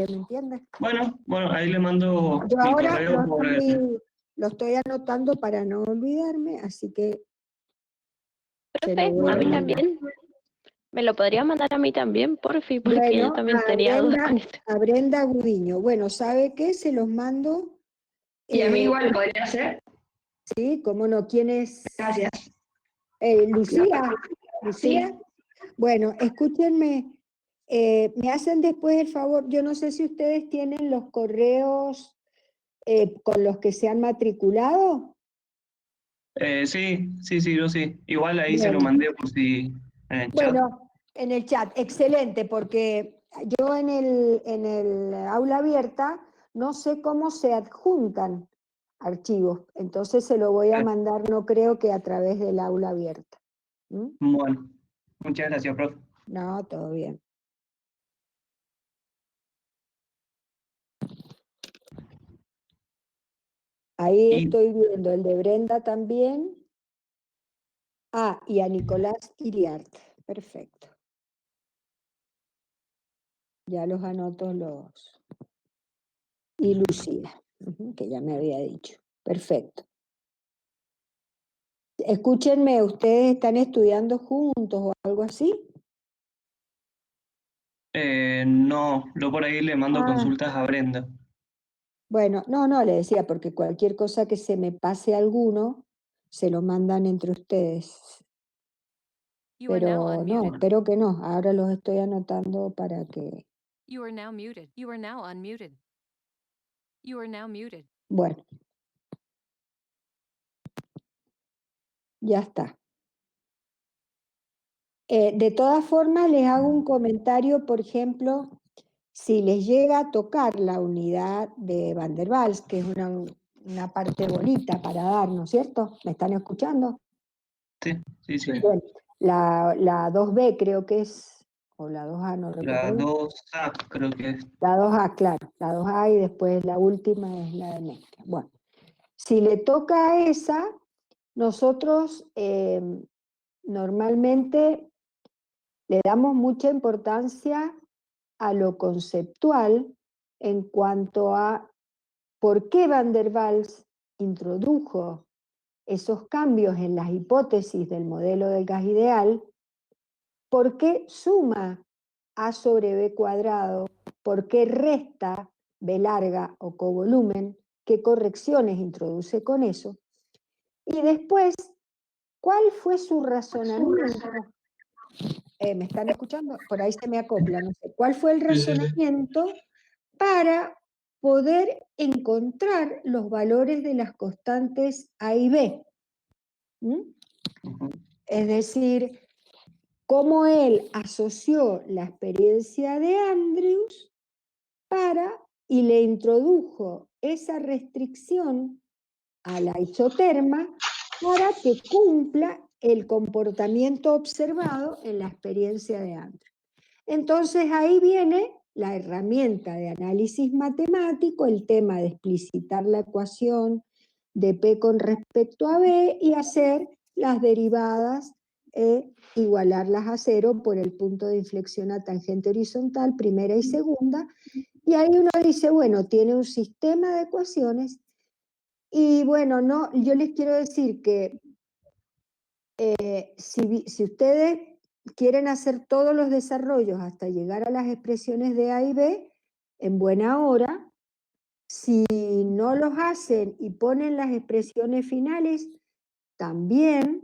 aire, ¿me entiendes? Bueno, ahí le mando Yo mi ahora correo por el... lo estoy anotando para no olvidarme, así que se lo Profe, voy a mí mandar. también. ¿Me lo podría mandar a mí también, porfi? Porque Bueno, yo también tenía dudas con esto. a Brenda Gudiño. Bueno, ¿sabe qué? Se los mando. Y a mí igual podría ser. Sí, cómo no. ¿Quién es? Gracias. Lucía. Lucía. Bueno, escúchenme. Me hacen después el favor. Yo no sé si ustedes tienen los correos con los que se han matriculado. sí, yo sí. Igual ahí se lo Bueno. mandé por si en el chat. Bueno, en el chat, excelente, porque yo en el aula abierta no sé cómo se adjuntan archivos, entonces se lo voy a mandar, no creo que a través del aula abierta. ¿Mm? Bueno, muchas gracias, profe. No, todo bien. Ahí estoy viendo el de Brenda también. Ah, y a Nicolás Iriart. Perfecto. Ya los anoto los. Y Lucía, que ya me había dicho. Perfecto. Escúchenme, ¿ustedes están estudiando juntos o algo así? No, yo por ahí le mando Ah. consultas a Brenda. Bueno, no, le decía, porque cualquier cosa que se me pase a alguno, se lo mandan entre ustedes. Pero no, espero que no. Ahora los estoy anotando para que... You are now muted. You are now unmuted. You are now muted. Bueno. Ya está. De todas formas, les hago un comentario, por ejemplo, si les llega a tocar la unidad de Van der Waals, que es una parte bonita para dar, ¿no es cierto? ¿Me están escuchando? Sí. Bueno, la 2B creo que es, o la 2A, no recuerdo. La 2A creo que es. La 2A, claro, la 2A y después la última es la de mezcla. Bueno, si le toca a esa, nosotros normalmente le damos mucha importancia a lo conceptual en cuanto a por qué Van der Waals introdujo esos cambios en las hipótesis del modelo del gas ideal, por qué suma A sobre B cuadrado, por qué resta B larga o covolumen, qué correcciones introduce con eso, y después, ¿cuál fue su razonamiento? ¿Me están escuchando? Por ahí se me acopla, no sé. ¿Cuál fue el razonamiento para poder encontrar los valores de las constantes A y B? ¿Mm? Es decir, cómo él asoció la experiencia de Andrews y le introdujo esa restricción a la isoterma para que cumpla el comportamiento observado en la experiencia de Andrews. Entonces ahí viene la herramienta de análisis matemático, el tema de explicitar la ecuación de P con respecto a B y hacer las derivadas igualarlas a cero por el punto de inflexión a tangente horizontal, primera y segunda, y ahí uno dice, bueno, tiene un sistema de ecuaciones, y bueno, no, yo les quiero decir que si ustedes quieren hacer todos los desarrollos hasta llegar a las expresiones de A y B, en buena hora, si no los hacen y ponen las expresiones finales, también.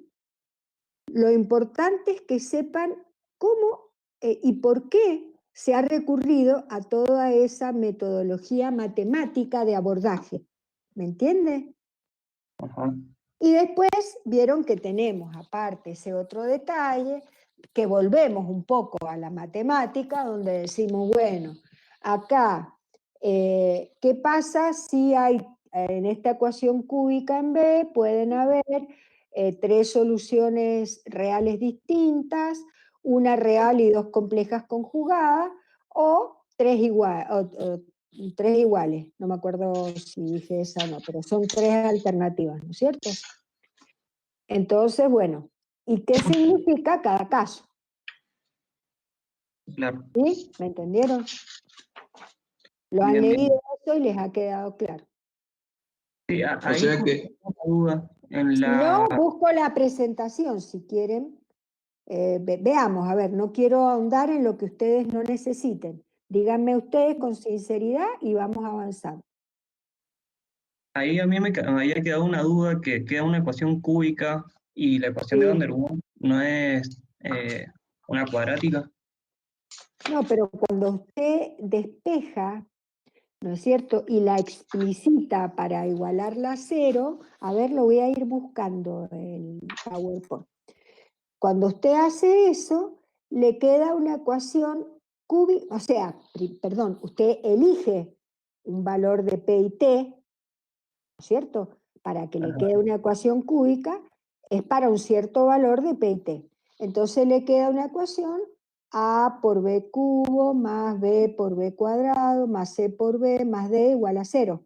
Lo importante es que sepan cómo y por qué se ha recurrido a toda esa metodología matemática de abordaje. ¿Me entiende? Ajá. Y después vieron que tenemos, aparte, ese otro detalle, que volvemos un poco a la matemática, donde decimos, bueno, acá, ¿qué pasa si hay en esta ecuación cúbica en B, pueden haber tres soluciones reales distintas, una real y dos complejas conjugadas, o tres iguales, no me acuerdo si dije esa o no, pero son tres alternativas, ¿no es cierto? Entonces, bueno, ¿y qué significa cada caso? Claro. ¿Sí? ¿Me entendieron? Lo han Bien, bien. leído eso y les ha quedado claro. Sí, O ahí sea justo que, tengo una duda en Si no, la... busco la presentación, si quieren. Veamos, a ver, no quiero ahondar en lo que ustedes no necesiten. Díganme ustedes con sinceridad y vamos avanzando. Ahí a mí me había quedado una duda que queda una ecuación cúbica y la ecuación de Van Sí. der Waals no es una cuadrática. No, pero cuando usted despeja, ¿no es cierto? Y la explicita para igualarla a cero, a ver, lo voy a ir buscando el PowerPoint. Cuando usted hace eso, le queda una ecuación cúbica, o sea, perdón, usted elige un valor de P y T, ¿no es cierto? Para que le Ajá. quede una ecuación cúbica, es para un cierto valor de P y T. Entonces le queda una ecuación A por B cubo más B por B cuadrado más C por B más D igual a 0.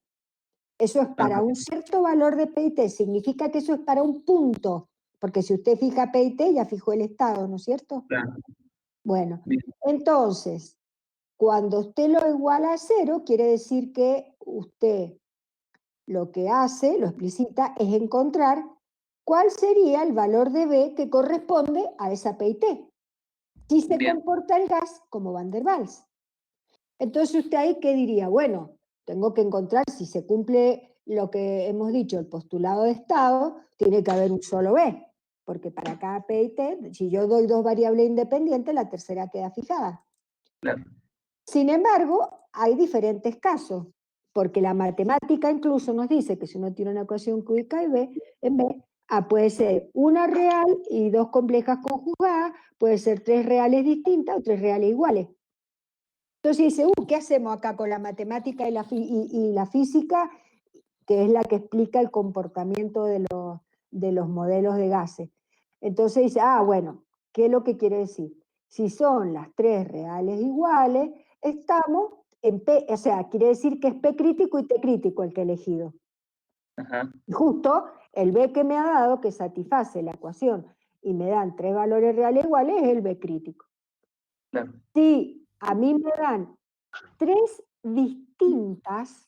Eso es para Ajá. un cierto valor de P y T, significa que eso es para un punto, porque si usted fija P y T ya fijó el estado, ¿no es cierto? Claro, Bueno, bien, entonces, cuando usted lo iguala a 0, quiere decir que usted lo que hace, lo explicita, es encontrar cuál sería el valor de B que corresponde a esa P y T. Si se bien, comporta el gas como Van der Waals. Entonces usted ahí, ¿qué diría? Bueno, tengo que encontrar si se cumple lo que hemos dicho, el postulado de estado, tiene que haber un solo B, porque para cada P y T, si yo doy dos variables independientes, la tercera queda fijada. claro, Sin embargo, hay diferentes casos, porque la matemática incluso nos dice que si uno tiene una ecuación cúbica y B, en B, puede ser una real y dos complejas conjugadas, puede ser tres reales distintas o tres reales iguales. Entonces dice, ¿qué hacemos acá con la matemática y la física, que es la que explica el comportamiento de los modelos de gases? Entonces dice, bueno, ¿qué es lo que quiere decir? Si son las tres reales iguales, estamos en P, o sea, quiere decir que es P crítico y T crítico el que he elegido. ajá, Y justo el B que me ha dado, que satisface la ecuación, y me dan tres valores reales iguales, es el B crítico. claro, Si a mí me dan tres distintas,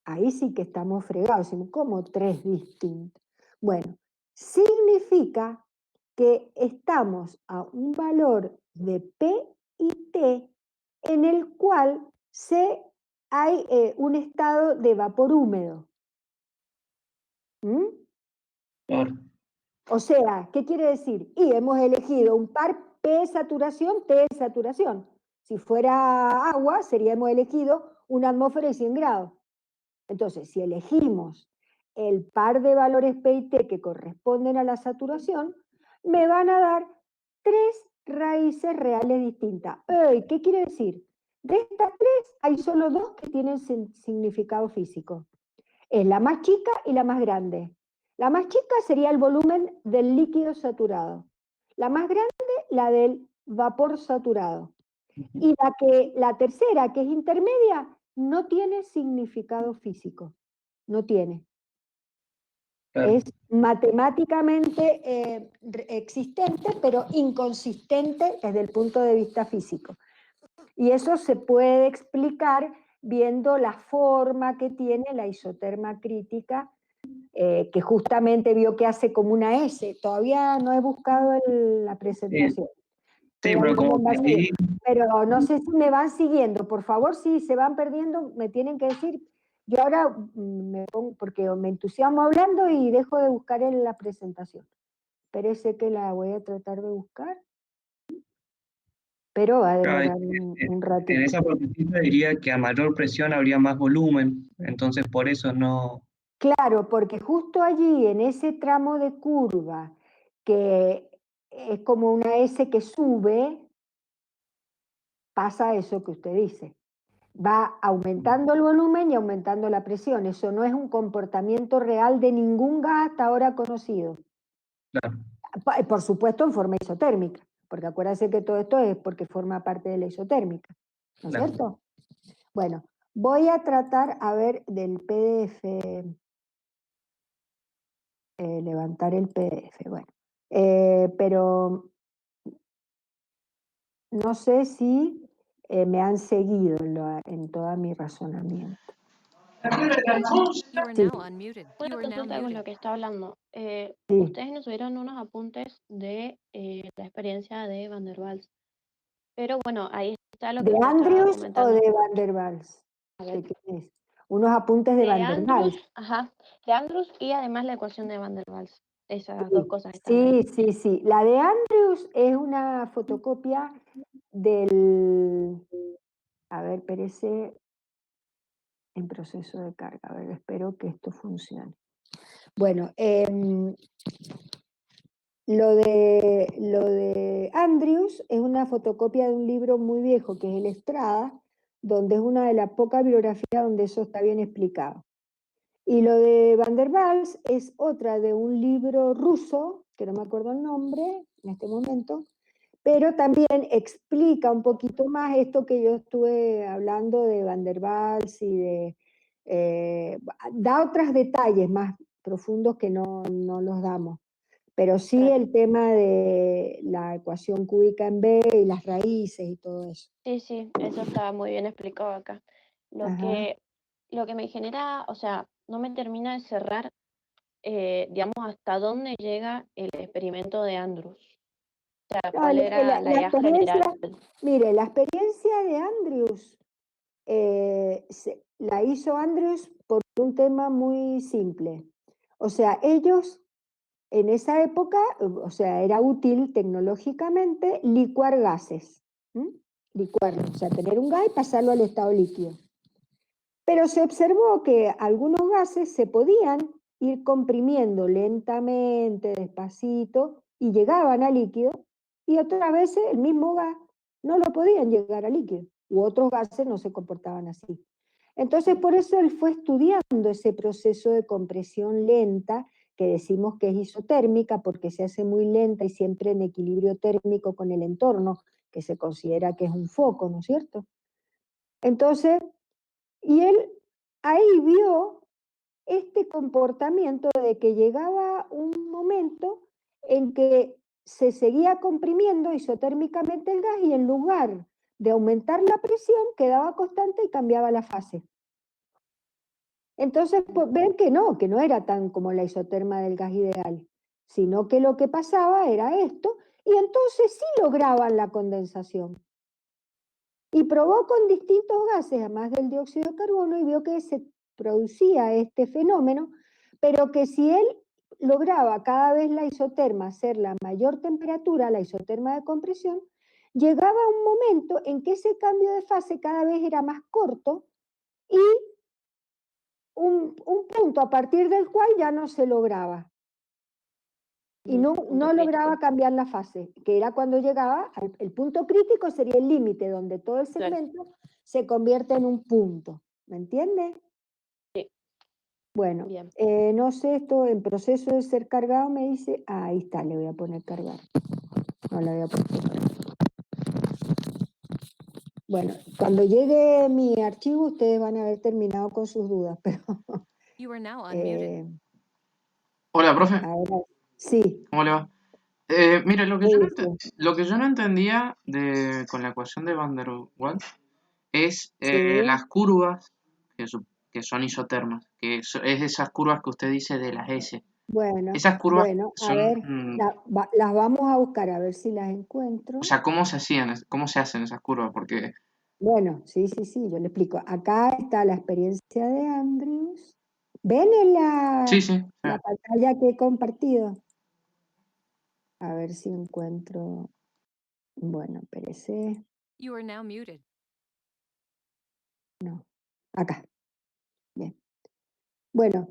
ahí sí que estamos fregados, ¿cómo tres distintas? Bueno, significa que estamos a un valor de P y T en el cual hay un estado de vapor húmedo. ¿Mm? claro, O sea, ¿qué quiere decir? Y hemos elegido un par P saturación, T saturación. Si fuera agua, hemos elegido una atmósfera de 100 grados. Entonces, si elegimos el par de valores P y T que corresponden a la saturación, me van a dar tres raíces reales distintas. ¿Qué quiere decir? De estas tres, hay solo dos que tienen significado físico. Es la más chica y la más grande. La más chica sería el volumen del líquido saturado. La más grande, la del vapor saturado. Y la tercera, que es intermedia, no tiene significado físico. No tiene. claro, Es matemáticamente existente, pero inconsistente desde el punto de vista físico. Y eso se puede explicar viendo la forma que tiene la isoterma crítica, que justamente vio que hace como una S. Todavía no he buscado la sí, presentación. sí, pero Todavía como en que vacío. ahí, Pero no sé si me van siguiendo. Por favor, si se van perdiendo, me tienen que decir. Yo ahora me pongo, porque me entusiasmo hablando y dejo de buscar en la presentación. Parece que la voy a tratar de buscar, pero va a claro, demorar un en ratito. esa partecita diría que a mayor presión habría más volumen, entonces por eso no, Claro, porque justo allí, en ese tramo de curva, que es como una S que sube, pasa eso que usted dice. Va aumentando el volumen y aumentando la presión. Eso no es un comportamiento real de ningún gas hasta ahora conocido. claro, Por supuesto en forma isotérmica, porque acuérdense que todo esto es porque forma parte de la isotérmica, ¿no es claro. cierto? Bueno, voy a tratar, a ver, del PDF, levantar el PDF, bueno. Pero no sé si me han seguido en todo mi razonamiento. You are Sí. now unmuted. Una You are now consulta con lo muted. que está hablando. Sí. Ustedes nos subieron unos apuntes de la experiencia de Van der Waals. Pero bueno, ahí está lo que ¿De usted estaba Andrews o comentando. de Van der Waals? A ¿De ver, quién es? Unos apuntes de Van der Andrews, Waals. ajá, de Andrews y además la ecuación de Van der Waals. Esas dos cosas están Sí, ahí. sí, sí. La de Andrews es una fotocopia del... A ver, parece en proceso de carga. A ver, espero que esto funcione. Bueno, lo de Andrews es una fotocopia de un libro muy viejo que es el Estrada, donde es una de las pocas bibliografías donde eso está bien explicado. Y lo de Van der Waals es otra de un libro ruso, que no me acuerdo el nombre en este momento, pero también explica un poquito más esto que yo estuve hablando de Van der Waals y da otros detalles más profundos que no los damos. Pero sí Claro. el tema de la ecuación cúbica en B y las raíces y todo eso. Sí, sí, eso está muy bien explicado acá. Lo Ajá. que me genera, o sea, no me termina de cerrar, digamos, hasta dónde llega el experimento de Andrews. O sea, No, cuál era la idea general. mire, la experiencia de Andrews la hizo Andrews por un tema muy simple. O sea, ellos en esa época, o sea, era útil tecnológicamente licuar gases. Licuarlo, o sea, tener un gas y pasarlo al estado líquido. Pero se observó que algunos gases se podían ir comprimiendo lentamente, despacito, y llegaban a líquido, y otras veces el mismo gas no lo podían llegar a líquido, u otros gases no se comportaban así. Entonces, por eso él fue estudiando ese proceso de compresión lenta, que decimos que es isotérmica, porque se hace muy lenta y siempre en equilibrio térmico con el entorno, que se considera que es un foco, ¿no es cierto? Entonces, y él ahí vio este comportamiento de que llegaba un momento en que se seguía comprimiendo isotérmicamente el gas y en lugar de aumentar la presión quedaba constante y cambiaba la fase. Entonces, pues, ven que no era tan como la isoterma del gas ideal, sino que lo que pasaba era esto, y entonces sí lograban la condensación. Y probó con distintos gases, además del dióxido de carbono, y vio que se producía este fenómeno, pero que si él lograba cada vez la isoterma ser la mayor temperatura, la isoterma de compresión, llegaba un momento en que ese cambio de fase cada vez era más corto y un punto a partir del cual ya no se lograba. Y no lograba cambiar la fase, que era cuando llegaba, el punto crítico sería el límite, donde todo el segmento se convierte en un punto. ¿Me entiendes? Sí. Bueno, Bien. no sé, esto en proceso de ser cargado me dice, ahí está, le voy a poner cargar. No le voy a poner cargar. Bueno, cuando llegue mi archivo, ustedes van a haber terminado con sus dudas, pero... You are now unmuted. Hola, profe. Ahora, sí. ¿Cómo le va? Mire, lo que yo no entendía con la ecuación de Van der Waals es Sí. las curvas que son isotermas, es esas curvas que usted dice de las S. Bueno, Esas curvas a ver, las vamos a buscar a ver si las encuentro. O sea, ¿cómo se hacen esas curvas? Porque Bueno, sí, yo le explico. Acá está la experiencia de Andrews. ¿Ven en sí. la pantalla que he compartido? A ver si encuentro. Bueno, espérese. You are now muted. No, acá. Bien. Bueno,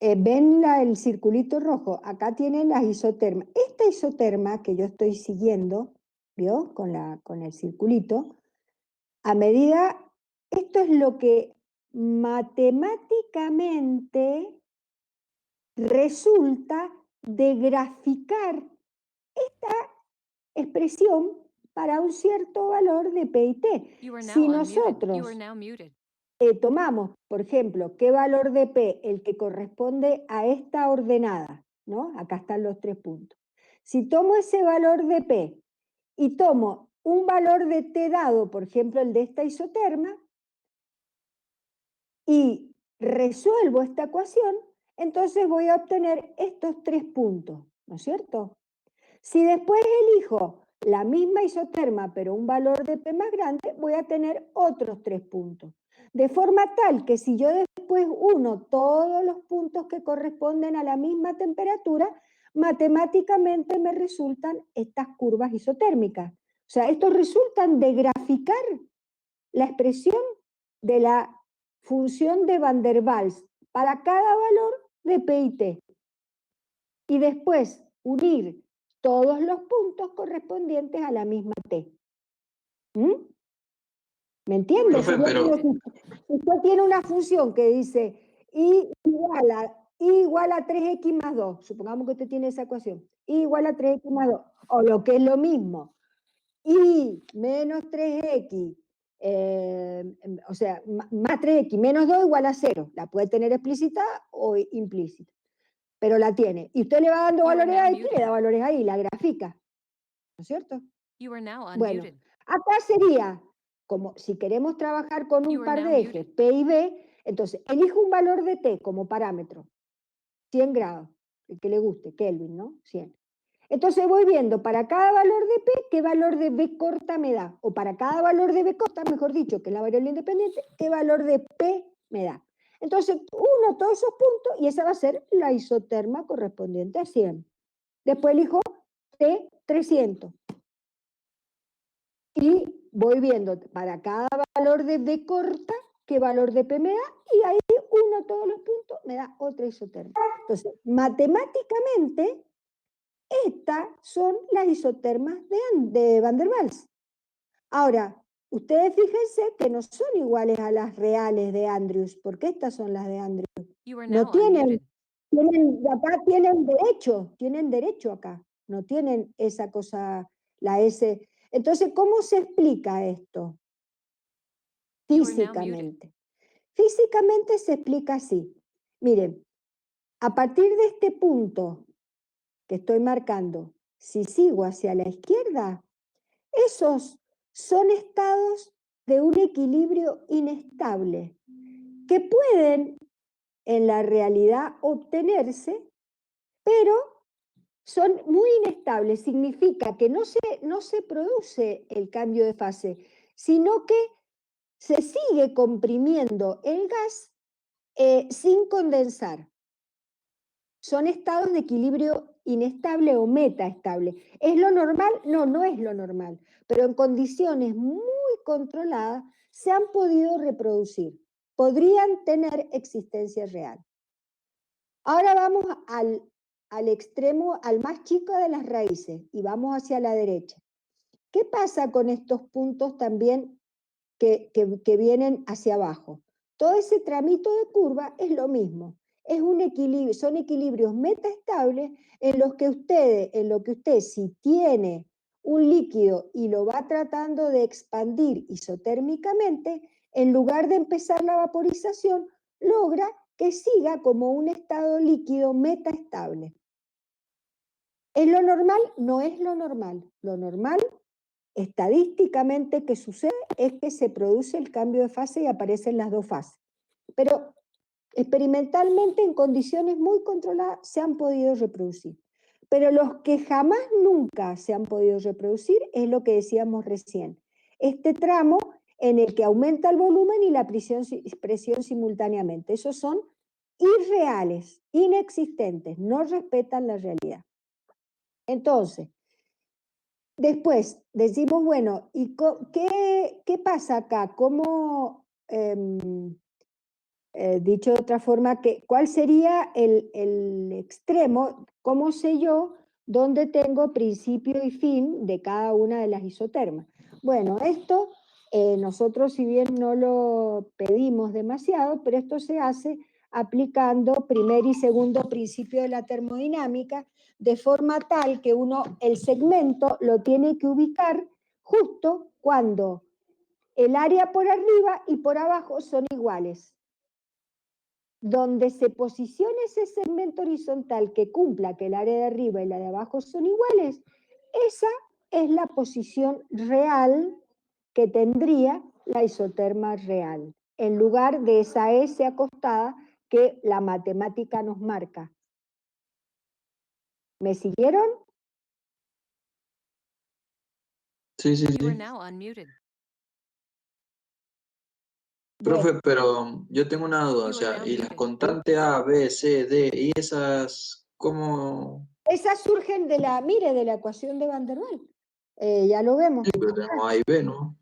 ven el circulito rojo. Acá tienen las isotermas. Esta isoterma que yo estoy siguiendo, ¿vio? Con el circulito. A medida, esto es lo que matemáticamente resulta de graficar esta expresión para un cierto valor de P y T. You are now Si unmuted. You nosotros are now muted. tomamos, por ejemplo, qué valor de P, el que corresponde a esta ordenada, ¿no? Acá están los 3 puntos. Si tomo ese valor de P y tomo un valor de T dado, por ejemplo, el de esta isoterma, y resuelvo esta ecuación, entonces voy a obtener estos 3 puntos, ¿no es cierto? Si después elijo la misma isoterma, pero un valor de P más grande, voy a tener otros 3 puntos. De forma tal que si yo después uno todos los puntos que corresponden a la misma temperatura, matemáticamente me resultan estas curvas isotérmicas. O sea, estos resultan de graficar la expresión de la función de Van der Waals para cada valor de P y T. Y después unir todos los puntos correspondientes a la misma T. ¿Mm? ¿Me entiendes? Profe, pero- Si usted tiene una función que dice I igual a 3x más 2, supongamos que usted tiene esa ecuación, I igual a 3x más 2, o lo que es lo mismo, I menos 3x, o sea, más 3x menos 2 igual a 0, la puede tener explícita o implícita, pero la tiene. Y usted le va dando You are valores now ahí, muted. le da valores ahí, la grafica, ¿no es cierto? You are now Bueno, unmuted. acá sería, como si queremos trabajar con You un are par now de ejes muted. P y B, entonces elijo un valor de T como parámetro, 100 grados, el que le guste, Kelvin, ¿no? 100. Entonces voy viendo para cada valor de P qué valor de B corta me da, o para cada valor de B corta, mejor dicho, que es la variable independiente, qué valor de P me da. Entonces uno todos esos puntos y esa va a ser la isoterma correspondiente a 100. Después elijo T 300. Y voy viendo para cada valor de B corta qué valor de P me da, y ahí uno todos los puntos me da otra isoterma. Entonces, matemáticamente, estas son las isotermas de Van der Waals. Ahora, ustedes fíjense que no son iguales a las reales de Andrews, porque estas son las de Andrews. You are No now tienen, unmuted. acá tienen derecho acá, no tienen esa cosa, la S. Entonces, ¿cómo se explica esto? You are now muted. Físicamente. Físicamente se explica así. Miren, a partir de este punto que estoy marcando, si sigo hacia la izquierda, esos son estados de un equilibrio inestable que pueden en la realidad obtenerse, pero son muy inestables. Significa que no se produce el cambio de fase, sino que se sigue comprimiendo el gas sin condensar. Son estados de equilibrio inestable o metaestable. ¿Es lo normal? No, no es lo normal, pero en condiciones muy controladas se han podido reproducir. Podrían tener existencia real. Ahora vamos al extremo, al más chico de las raíces, y vamos hacia la derecha. ¿Qué pasa con estos puntos también que vienen hacia abajo? Todo ese tramito de curva es lo mismo. Es un equilibrio, son equilibrios metaestables en lo que usted, si tiene un líquido y lo va tratando de expandir isotérmicamente, en lugar de empezar la vaporización, logra que siga como un estado líquido metaestable. ¿Es lo normal? No es lo normal. Lo normal, estadísticamente, que sucede es que se produce el cambio de fase y aparecen las dos fases. Pero experimentalmente, en condiciones muy controladas, se han podido reproducir. Pero los que jamás nunca se han podido reproducir es lo que decíamos recién. Este tramo en el que aumenta el volumen y la presión simultáneamente. Esos son irreales, inexistentes, no respetan la realidad. Entonces, después decimos, bueno, ¿y qué pasa acá? ¿Cómo, dicho de otra forma, cuál sería el extremo? ¿Cómo sé yo dónde tengo principio y fin de cada una de las isotermas? Bueno, esto nosotros, si bien no lo pedimos demasiado, pero esto se hace aplicando primer y segundo principio de la termodinámica, de forma tal que uno el segmento lo tiene que ubicar justo cuando el área por arriba y por abajo son iguales. Donde se posicione ese segmento horizontal que cumpla que el área de arriba y la de abajo son iguales, esa es la posición real que tendría la isoterma real, en lugar de esa S acostada que la matemática nos marca. ¿Me siguieron? Sí, sí, You are sí. now unmuted. Bueno, Profe, pero yo tengo una duda, o You are sea, now ¿y las muted. constantes A, B, C, D y esas, cómo? esas surgen de la, mire, de la ecuación de Van der Waals. Ya lo vemos. Sí, pero tenemos A y B, ¿no?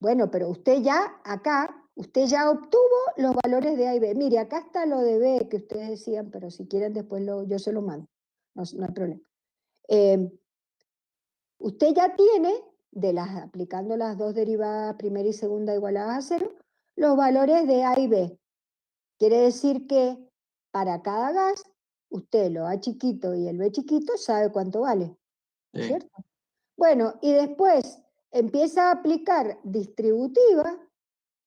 Bueno, pero usted ya acá, usted ya obtuvo los valores de A y B. Mire, acá está lo de B que ustedes decían, pero si quieren después yo se lo mando. No, no hay problema. Usted ya tiene, aplicando las dos derivadas primera y segunda igualadas a cero, los valores de A y B. Quiere decir que para cada gas, usted lo A chiquito y el B chiquito sabe cuánto vale, ¿no es Sí, cierto? Bueno, y después empieza a aplicar distributiva,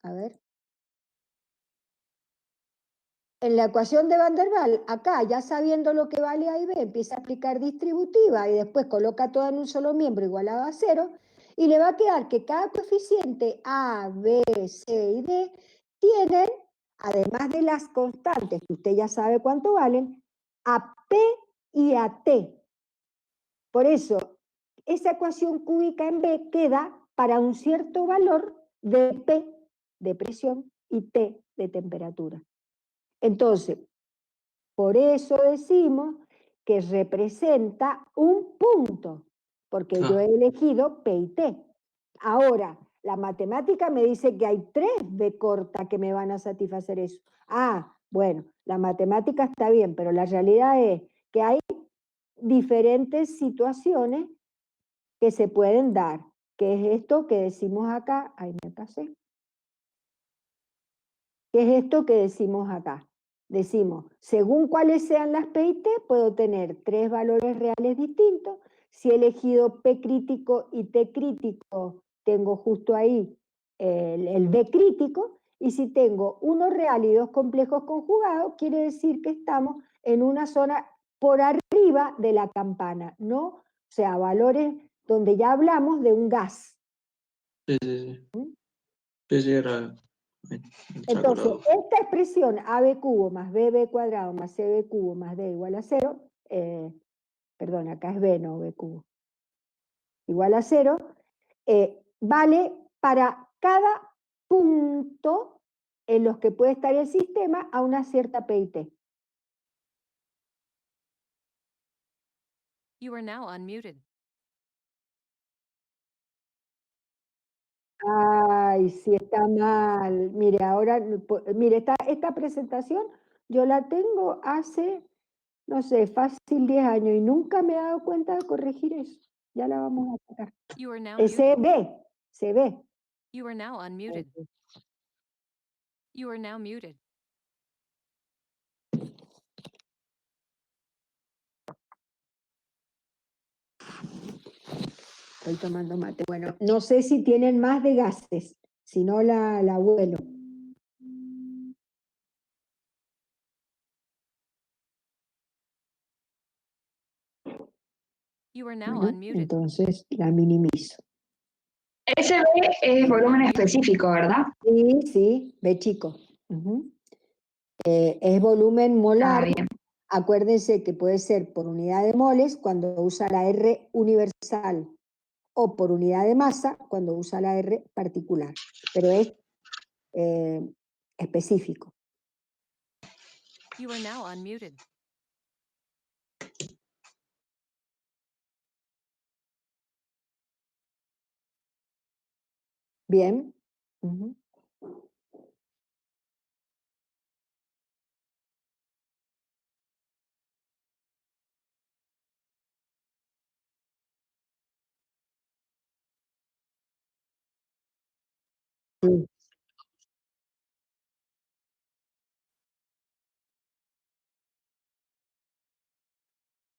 a ver, en la ecuación de Van der Waals, acá ya sabiendo lo que vale A y B, empieza a aplicar distributiva y después coloca todo en un solo miembro igualado a cero, y le va a quedar que cada coeficiente A, B, C y D tienen, además de las constantes que usted ya sabe cuánto valen, a P y a T. Por eso, esa ecuación cúbica en B queda para un cierto valor de P de presión y T de temperatura. Entonces, por eso decimos que representa un punto, porque yo he elegido P y T. Ahora, la matemática me dice que hay 3 B corta que me van a satisfacer eso. Ah, bueno, la matemática está bien, pero la realidad es que hay diferentes situaciones que se pueden dar, que es esto que decimos acá. Ahí me pasé. ¿Qué es esto que decimos acá? Decimos, según cuáles sean las P y T, puedo tener 3 valores reales distintos. Si he elegido P crítico y T crítico, tengo justo ahí el B crítico. Y si tengo uno real y dos complejos conjugados, quiere decir que estamos en una zona por arriba de la campana, ¿no? O sea, valores donde ya hablamos de un gas. sí, sí, sí. Sí, sí, era el Entonces, calculador. esta expresión AB cubo más BB cuadrado más CB cubo más D igual a cero, perdón, acá es B, no B cubo, igual a cero, vale para cada punto en los que puede estar el sistema a una cierta P y T. You are now unmuted. Ay, sí está mal. Mire, ahora, mire, esta presentación yo la tengo hace, no sé, fácil 10 años y nunca me he dado cuenta de corregir eso. Ya la vamos a sacar. You are now Se muted. ve, se ve. You are now unmuted. You are now muted. Estoy tomando mate. Bueno, no sé si tienen más de gases, si no la vuelo. You are now Bueno, unmuted. entonces la minimizo. Ese B es volumen específico, ¿verdad? Sí, sí, ve chico. Ujú. Es volumen Ah, molar. bien. Acuérdense que puede ser por unidad de moles cuando usa la R universal o por unidad de masa cuando usa la R particular, pero es específico. You are now unmuted. Bien. Ujú. Sí.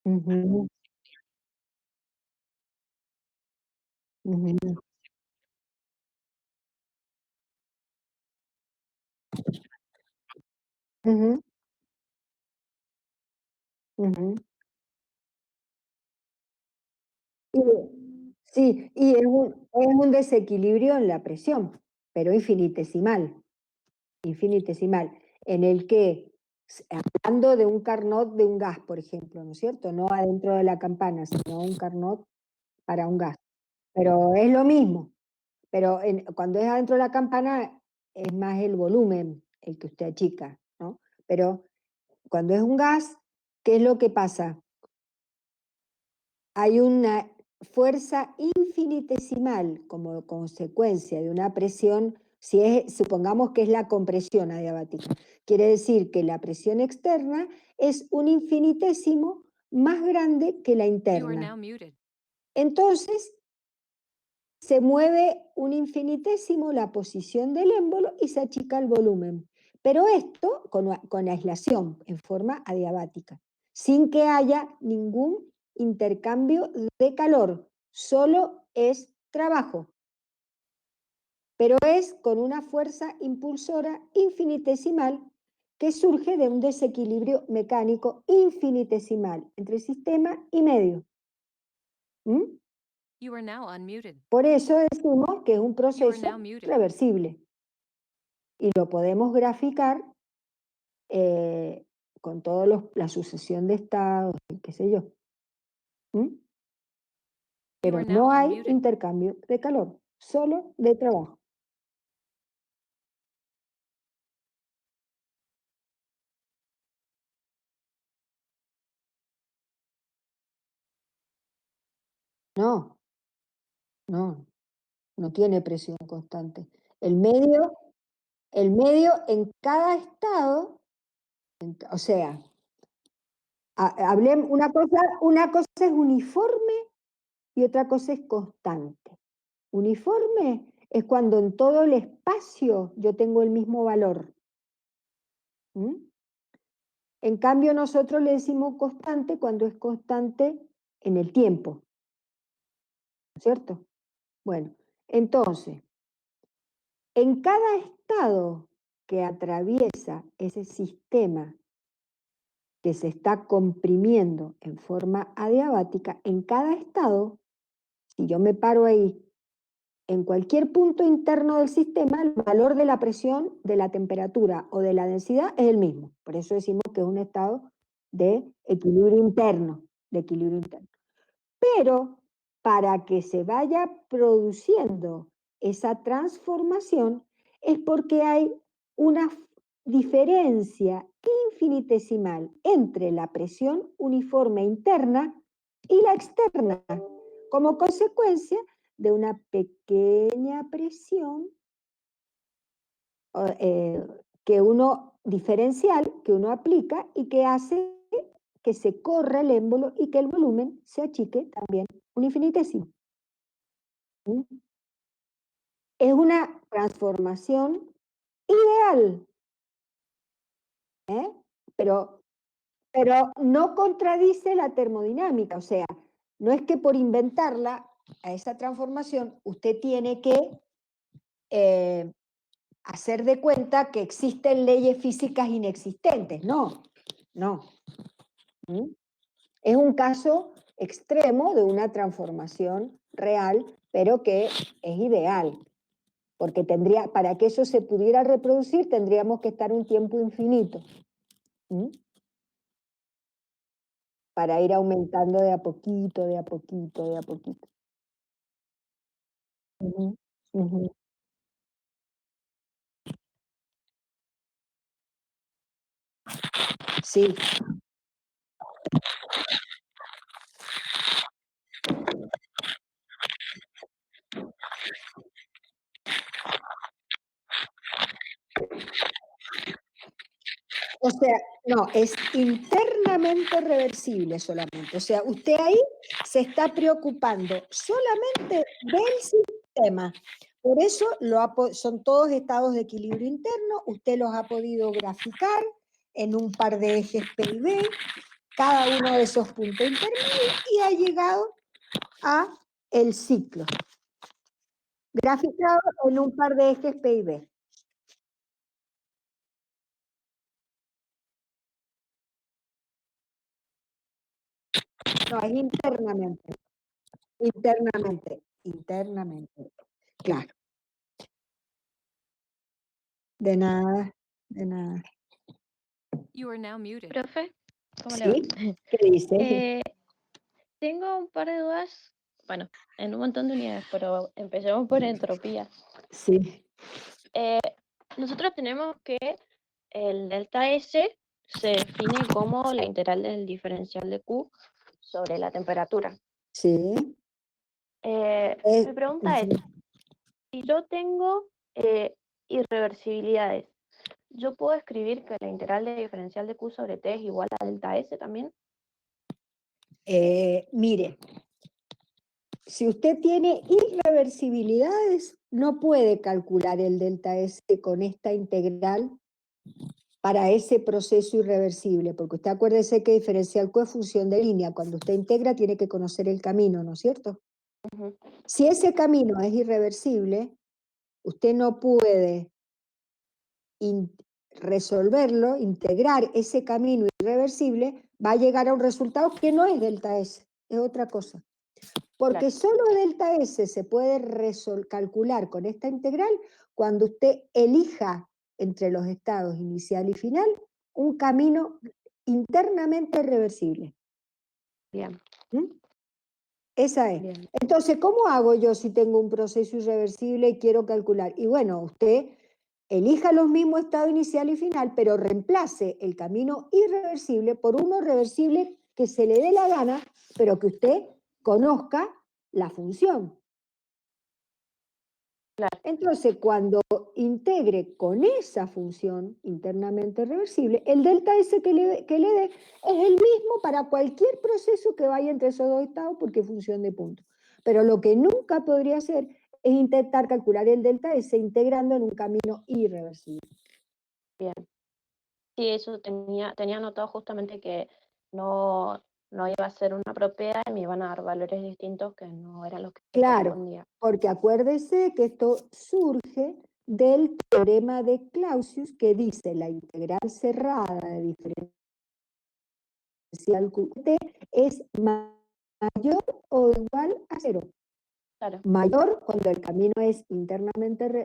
Ujú, ujú, ujú, ujú. Sí, y es un desequilibrio en la presión, pero infinitesimal, en el que, hablando de un Carnot de un gas, por ejemplo, ¿no es cierto? No adentro de la campana, sino un Carnot para un gas. Pero es lo mismo, pero cuando es adentro de la campana es más el volumen el que usted achica, ¿no? Pero cuando es un gas, ¿qué es lo que pasa? Hay una fuerza infinitesimal como consecuencia de una presión, supongamos que es la compresión adiabática, quiere decir que la presión externa es un infinitésimo más grande que la You are interna. now muted. Entonces, se mueve un infinitésimo la posición del émbolo y se achica el volumen. Pero esto con aislación, en forma adiabática, sin que haya ningún intercambio de calor, solo es trabajo. Pero es con una fuerza impulsora infinitesimal que surge de un desequilibrio mecánico infinitesimal entre sistema y medio. ¿Mm? You are now unmuted. Por eso decimos que es un You are proceso now muted. reversible y lo podemos graficar con toda la sucesión de estados, qué sé yo. ¿Mm? You Pero are now no hay unmuted. intercambio de calor, solo de trabajo. No, no tiene presión constante. El medio en cada estado, o sea, hablemos, una cosa es uniforme y otra cosa es constante. Uniforme es cuando en todo el espacio yo tengo el mismo valor. ¿Mm? En cambio, nosotros le decimos constante cuando es constante en el tiempo, ¿no es cierto? Bueno, entonces, en cada estado que atraviesa ese sistema que se está comprimiendo en forma adiabática, en cada estado, si yo me paro ahí, en cualquier punto interno del sistema, el valor de la presión, de la temperatura o de la densidad es el mismo. Por eso decimos que es un estado de equilibrio interno, Pero para que se vaya produciendo esa transformación es porque hay una diferencia infinitesimal entre la presión uniforme interna y la externa, como consecuencia de una pequeña presión que uno diferencial que uno aplica y que hace que se corra el émbolo y que el volumen se achique también un infinitésimo. ¿Mm? Es una transformación ideal, ¿eh? pero, pero no contradice la termodinámica, o sea, no es que por inventarla a esa transformación usted tiene que hacer de cuenta que existen leyes físicas inexistentes, no. ¿Mm? Es un caso extremo de una transformación real, pero que es ideal, porque para que eso se pudiera reproducir tendríamos que estar un tiempo infinito. ¿Mm? Para ir aumentando de a poquito, de a poquito, de a poquito. Ujú, ujú. Sí, o sea, no, es internamente reversible solamente. O sea, usted ahí se está preocupando solamente del sistema. Por eso son todos estados de equilibrio interno, usted los ha podido graficar en un par de ejes P y B, cada uno de esos puntos intermedios, y ha llegado a el ciclo, graficado en un par de ejes P y B. No, es internamente. internamente, claro. De nada, de nada. You are now muted. Profe, ¿cómo le va? ¿Sí? ¿Qué dice? Tengo un par de dudas, bueno, en un montón de unidades, pero empecemos por entropía. Sí, Nosotros tenemos que el delta S se define como la integral del diferencial de Q sobre la temperatura. sí. Mi pregunta es, si yo tengo irreversibilidades, ¿yo puedo escribir que la integral del diferencial de Q sobre T es igual a delta S también? Mire, si usted tiene irreversibilidades, no puede calcular el delta S con esta integral para ese proceso irreversible, porque usted acuérdese que diferencial Q es función de línea. Cuando usted integra tiene que conocer el camino, ¿no es cierto? Ujú. Si ese camino es irreversible, usted no puede resolverlo, integrar ese camino irreversible, va a llegar a un resultado que no es delta S, es otra cosa. Porque solo delta S se puede calcular con esta integral cuando usted elija entre los estados inicial y final un camino internamente reversible. Bien, ¿Mm? Esa es. bien. Entonces, ¿cómo hago yo si tengo un proceso irreversible y quiero calcular? Y bueno, usted elija los mismos estados inicial y final, pero reemplace el camino irreversible por uno reversible que se le dé la gana, pero que usted conozca la función. Claro. Entonces, cuando integre con esa función internamente reversible, el delta S que le dé es el mismo para cualquier proceso que vaya entre esos dos estados porque es función de punto. Pero lo que nunca podría hacer es intentar calcular el delta S integrando en un camino irreversible. Bien. Sí, eso tenía anotado justamente que no iba a ser una propiedad y me iban a dar valores distintos que no eran los que Claro, correspondían. porque acuérdese que esto surge del teorema de Clausius que dice la integral cerrada de diferencial QT es mayor o igual a cero. Claro, Mayor cuando el camino es internamente,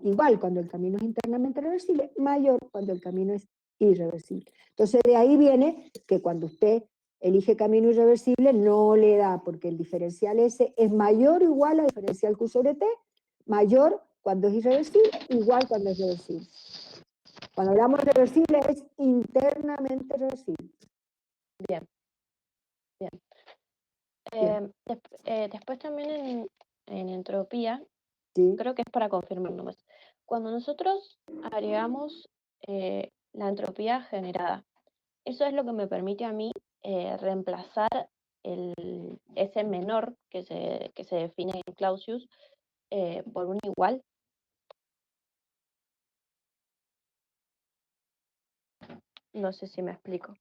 igual cuando el camino es internamente reversible, mayor cuando el camino es irreversible. Entonces de ahí viene que cuando usted elige camino irreversible no le da, porque el diferencial S es mayor o igual al diferencial Q sobre T, mayor cuando es irreversible, igual cuando es reversible. Cuando hablamos de reversible es internamente reversible. bien. Bien. Después también en entropía, ¿Sí? creo que es para confirmar nomás. Cuando nosotros agregamos la entropía generada, eso es lo que me permite a mí reemplazar ese menor que se define en Clausius por un igual. No sé si me explico.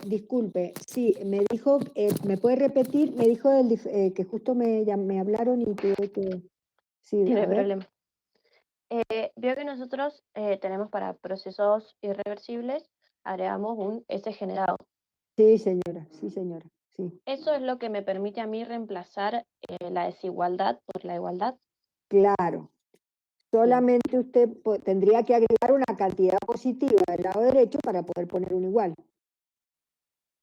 Disculpe, sí, me dijo, ¿me puede repetir? Me dijo que justo me hablaron y tuve que... Sí, No a hay ver. problema. Veo que nosotros tenemos para procesos irreversibles, agregamos un S generado. Sí, señora, sí, señora, sí. Eso es lo que me permite a mí reemplazar la desigualdad por la igualdad. Claro. Solamente usted tendría que agregar una cantidad positiva del lado derecho para poder poner un igual.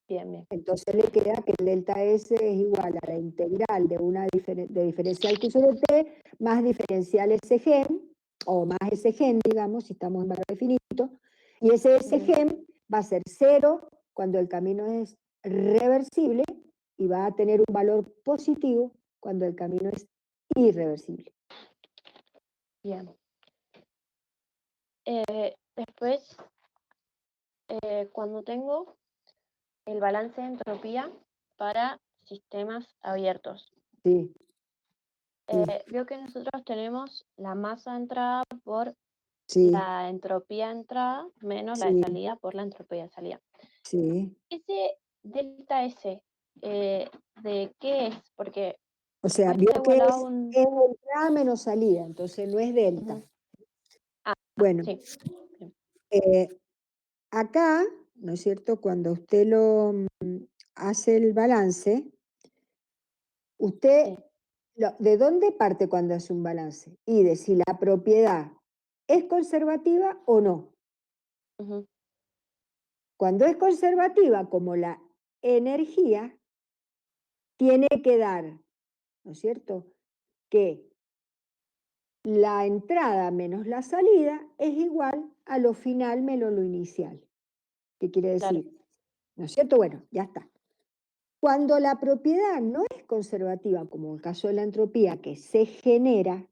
Bien, bien. Entonces le queda que el delta S es igual a la integral de una de diferencial Q sobre T más diferencial S gen, o más S gen, digamos, si estamos en valor definito, y ese S gen va a ser 0 cuando el camino es reversible y va a tener un valor positivo cuando el camino es irreversible. Bien. Después, cuando tengo el balance de entropía para sistemas abiertos, Sí, sí, veo que nosotros tenemos la masa de entrada por sí, la entropía de entrada menos la de sí, salida por la entropía de salida. sí. Ese delta S, ¿de qué es? Porque O sea, no vio está que igualado a es un... entrada menos salida, entonces no es delta. Ujú. Ah, Bueno, sí. Bien. acá, ¿no es cierto? Cuando usted hace el balance, Usted, Sí. ¿de dónde parte cuando hace un balance? Y de si la propiedad es conservativa o no. Ujú. Cuando es conservativa, como la energía, tiene que dar, ¿no es cierto?, que la entrada menos la salida es igual a lo final menos lo inicial. ¿Qué quiere Claro. decir? ¿No es cierto? Bueno, ya está. Cuando la propiedad no es conservativa, como el caso de la entropía, que se genera,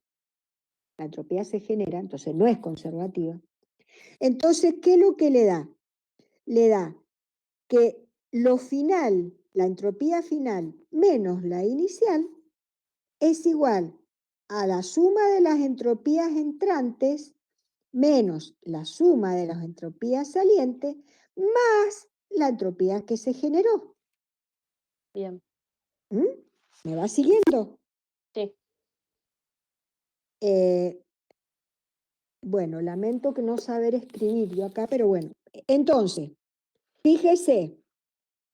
la entropía se genera, entonces no es conservativa. Entonces, ¿qué es lo que le da? Le da que lo final, la entropía final menos la inicial, es igual a la suma de las entropías entrantes menos la suma de las entropías salientes más la entropía que se generó. Bien. ¿Mm? ¿Me va siguiendo? Sí. Bueno, lamento que no saber escribir yo acá, pero bueno. Entonces, fíjese,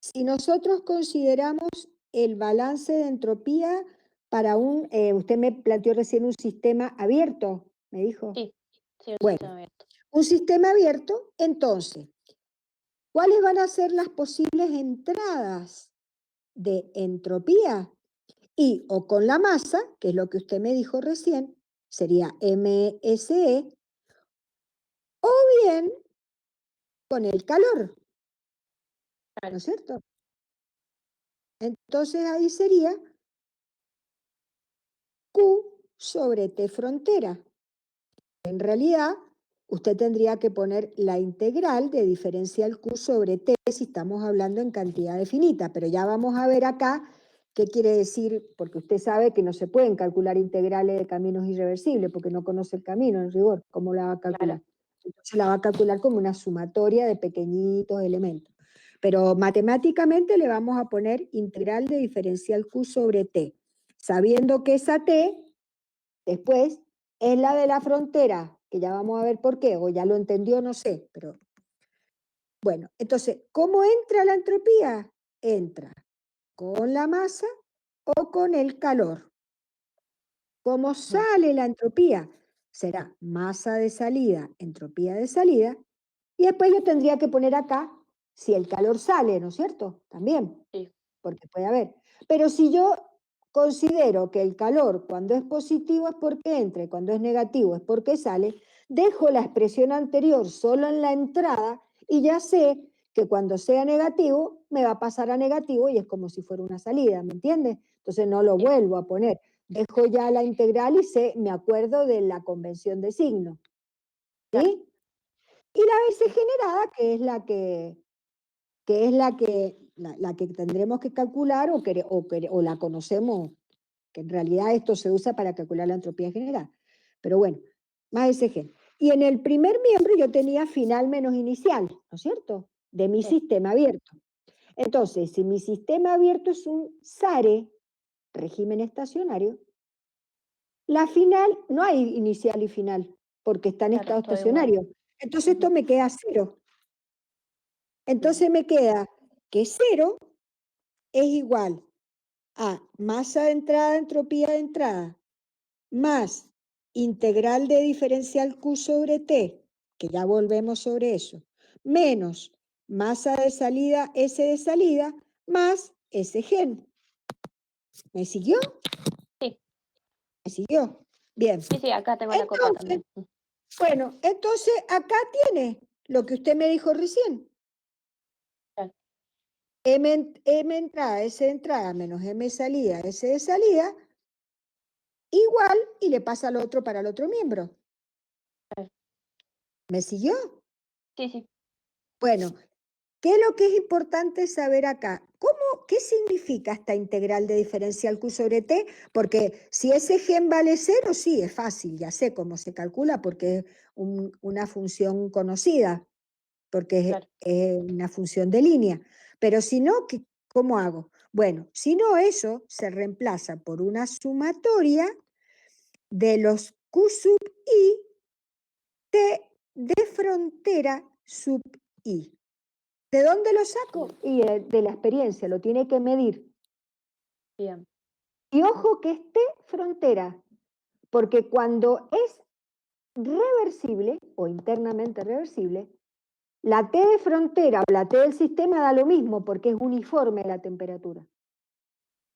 si nosotros consideramos el balance de entropía para usted me planteó recién un sistema abierto, me dijo. Sí. Sí, un Bueno, sistema abierto. un sistema abierto, entonces, ¿cuáles van a ser las posibles entradas de entropía? Y o con la masa, que es lo que usted me dijo recién, sería MSE, o bien con el calor, ¿no es cierto? Entonces ahí sería Q sobre T frontera. En realidad, usted tendría que poner la integral de diferencial Q sobre T si estamos hablando en cantidad finita, pero ya vamos a ver acá qué quiere decir, porque usted sabe que no se pueden calcular integrales de caminos irreversibles, porque no conoce el camino en rigor, ¿cómo la va a calcular? Claro. Entonces la va a calcular como una sumatoria de pequeñitos elementos. Pero matemáticamente le vamos a poner integral de diferencial Q sobre T, sabiendo que esa T después es la de la frontera, que ya vamos a ver por qué, o ya lo entendió, no sé, pero bueno, entonces, ¿cómo entra la entropía? Entra con la masa o con el calor. ¿Cómo sale la entropía? Será masa de salida, entropía de salida, y después yo tendría que poner acá si el calor sale, ¿no es cierto? También, Sí. porque puede haber. Pero si yo considero que el calor cuando es positivo es porque entra y cuando es negativo es porque sale, dejo la expresión anterior solo en la entrada y ya sé que cuando sea negativo me va a pasar a negativo y es como si fuera una salida, ¿me entiendes? Entonces no lo Sí. vuelvo a poner. Dejo ya la integral y me acuerdo de la convención de signo. ¿Sí? Y la S generada, que es la que tendremos que calcular o la conocemos, que en realidad esto se usa para calcular la entropía general. Pero bueno, más SG. Y en el primer miembro yo tenía final menos inicial, ¿no es cierto? De mi Sí. sistema abierto. Entonces, si mi sistema abierto es un SARE, régimen estacionario, la final no hay inicial y final, porque está en Claro, estado todo igual. estacionario. Entonces esto Ujú. me queda cero. Bien. Entonces me queda que 0 es igual a masa de entrada, entropía de entrada, más integral de diferencial Q sobre T, que ya volvemos sobre eso, menos masa de salida S de salida, más S gen. ¿Me siguió? Sí. ¿Me siguió? Bien. Sí, sí, acá tengo la copa Entonces, también. bueno, entonces acá tiene lo que usted me dijo recién. Claro. M entrada, S de entrada, menos M salida, S de salida, igual, y le pasa al otro para el otro miembro. Claro. ¿Me siguió? Sí, sí. Bueno, ¿qué es lo que es importante saber acá? ¿Qué significa esta integral de diferencial Q sobre T? Porque si ese gen vale 0, sí, es fácil, ya sé cómo se calcula porque es una función conocida, porque Claro. es una función de línea. Pero si no, ¿cómo hago? Bueno, si no, eso se reemplaza por una sumatoria de los Q sub I T de frontera sub I. ¿De dónde lo saco? Y de la experiencia, lo tiene que medir. Bien. Y ojo que esté frontera, porque cuando es reversible o internamente reversible, la T de frontera o la T del sistema da lo mismo porque es uniforme la temperatura.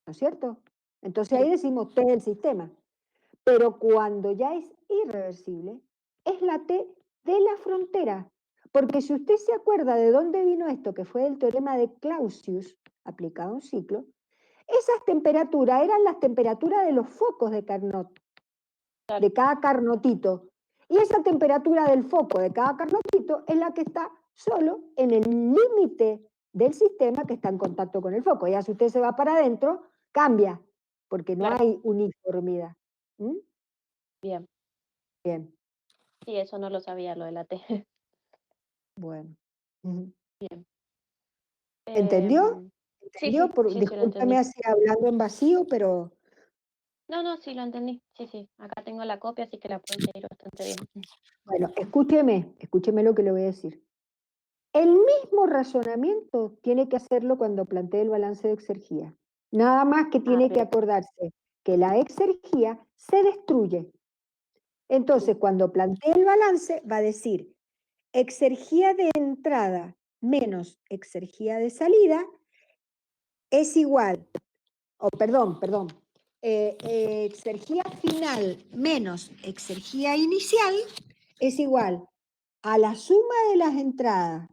¿No es cierto? Entonces ahí decimos T del sistema. Pero cuando ya es irreversible, es la T de la frontera. Porque si usted se acuerda de dónde vino esto, que fue el teorema de Clausius aplicado a un ciclo, esas temperaturas eran las temperaturas de los focos de Carnot, de cada Carnotito. Y esa temperatura del foco de cada Carnotito es la que está solo en el límite del sistema que está en contacto con el foco. Ya si usted se va para adentro, cambia, porque no hay uniformidad. ¿Mm? Bien. Bien. Sí, eso no lo sabía, lo de la T. Bueno. Ujú. Bien. ¿Entendió? Sí, ¿Entendió? sí, sí, sí, lo entendí. Discúlpame así hablando en vacío, pero No, sí, lo entendí. Sí, sí. Acá tengo la copia, así que la puedo seguir bastante bien. bueno, escúcheme lo que le voy a decir. El mismo razonamiento tiene que hacerlo cuando plantee el balance de exergía. Nada más que tiene que bien. acordarse que la exergía se destruye. Entonces, cuando plantee el balance, va a decir exergía de entrada menos exergía de salida es igual, perdón, exergía final menos exergía inicial es igual a la suma de las entradas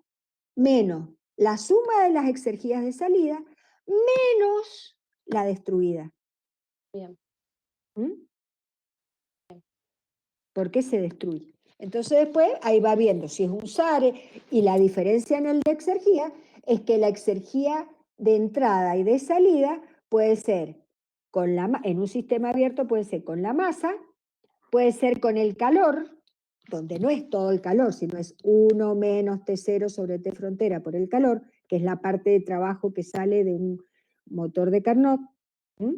menos la suma de las exergías de salida menos la destruida. Bien. ¿Mm? ¿Por qué se destruye? Entonces después ahí va viendo si es un SARE y la diferencia en el de exergía es que la exergía de entrada y de salida puede ser en un sistema abierto puede ser con la masa, puede ser con el calor, donde no es todo el calor, sino es 1 menos T0 sobre T frontera por el calor, que es la parte de trabajo que sale de un motor de Carnot. ¿Mm?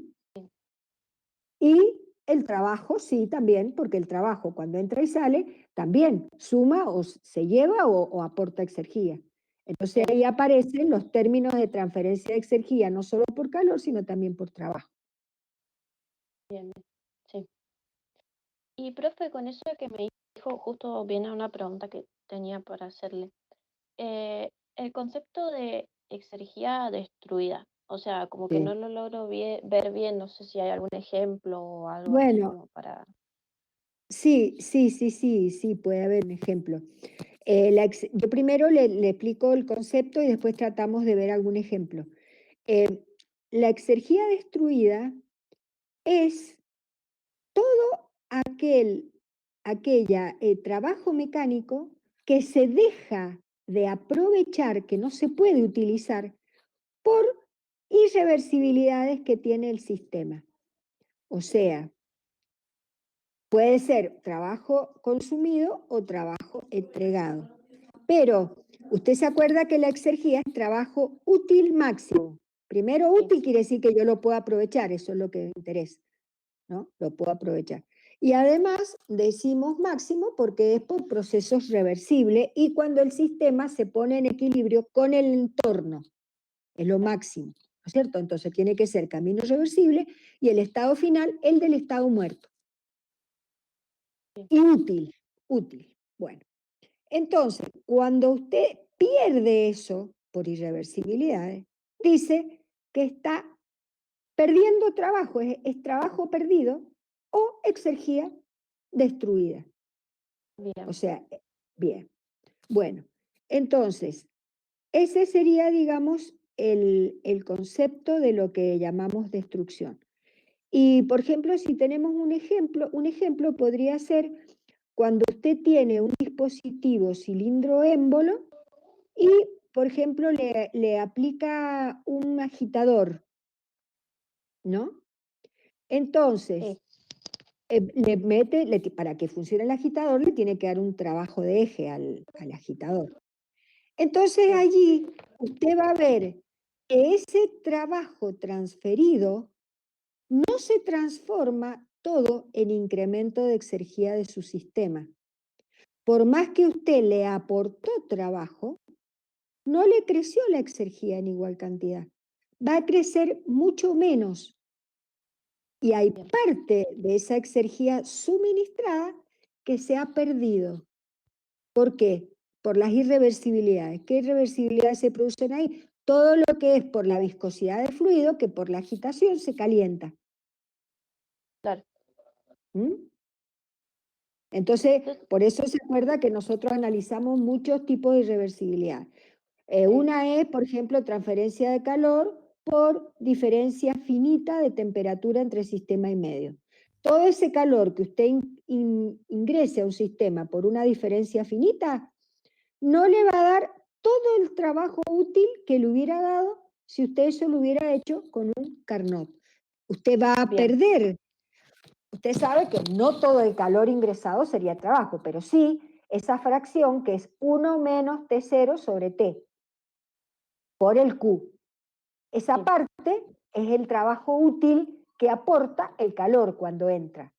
Y el trabajo, sí, también, porque el trabajo cuando entra y sale, también suma o se lleva o aporta exergía. Entonces ahí aparecen los términos de transferencia de exergía, no solo por calor, sino también por trabajo. Bien, sí. Y profe, con eso que me dijo, justo viene una pregunta que tenía para hacerle. El concepto de exergía destruida, o sea, como que Sí. no lo logro ver bien, no sé si hay algún ejemplo o algo así Bueno, como para... sí, puede haber un ejemplo. Yo primero le explico el concepto y después tratamos de ver algún ejemplo. La exergía destruida es todo aquella trabajo mecánico que se deja de aprovechar, que no se puede utilizar por irreversibilidades que tiene el sistema. O sea, puede ser trabajo consumido o trabajo entregado. Pero usted se acuerda que la exergía es trabajo útil máximo. Primero, útil quiere decir que yo lo puedo aprovechar, eso es lo que me interesa, ¿no? Lo puedo aprovechar. Y además decimos máximo porque es por procesos reversibles y cuando el sistema se pone en equilibrio con el entorno, es lo máximo, ¿no es cierto? Entonces tiene que ser camino reversible y el estado final, el del estado muerto. Y útil. Bueno, entonces, cuando usted pierde eso por irreversibilidades, dice que está perdiendo trabajo, es trabajo perdido o exergía destruida. Bien. O sea, bien. Bueno, entonces, ese sería, digamos, el concepto de lo que llamamos destrucción. Y, por ejemplo, si tenemos un ejemplo podría ser cuando usted tiene un dispositivo cilindro émbolo y, por ejemplo, le aplica un agitador, ¿no? Entonces, para que funcione el agitador, le tiene que dar un trabajo de eje al agitador. Entonces, allí usted va a ver que ese trabajo transferido no se transforma todo en incremento de exergía de su sistema. Por más que usted le aportó trabajo, no le creció la exergía en igual cantidad. Va a crecer mucho menos. Y hay Bien. parte de esa exergía suministrada que se ha perdido. ¿Por qué? Por las irreversibilidades. ¿Qué irreversibilidades se producen ahí? Todo lo que es por la viscosidad del fluido, que por la agitación se calienta. Claro. ¿Mm? Entonces, Entonces, por eso se acuerda que nosotros analizamos muchos tipos de irreversibilidad. sí, Una es, por ejemplo, transferencia de calor por diferencia finita de temperatura entre sistema y medio. Todo ese calor que usted ingrese a un sistema por una diferencia finita, no le va a dar todo el trabajo útil que le hubiera dado si usted eso lo hubiera hecho con un Carnot. Usted va a bien, perder. Usted sabe que no todo el calor ingresado sería trabajo, pero sí esa fracción que es 1 menos T0 sobre T por el Q. Esa sí, parte es el trabajo útil que aporta el calor cuando entra.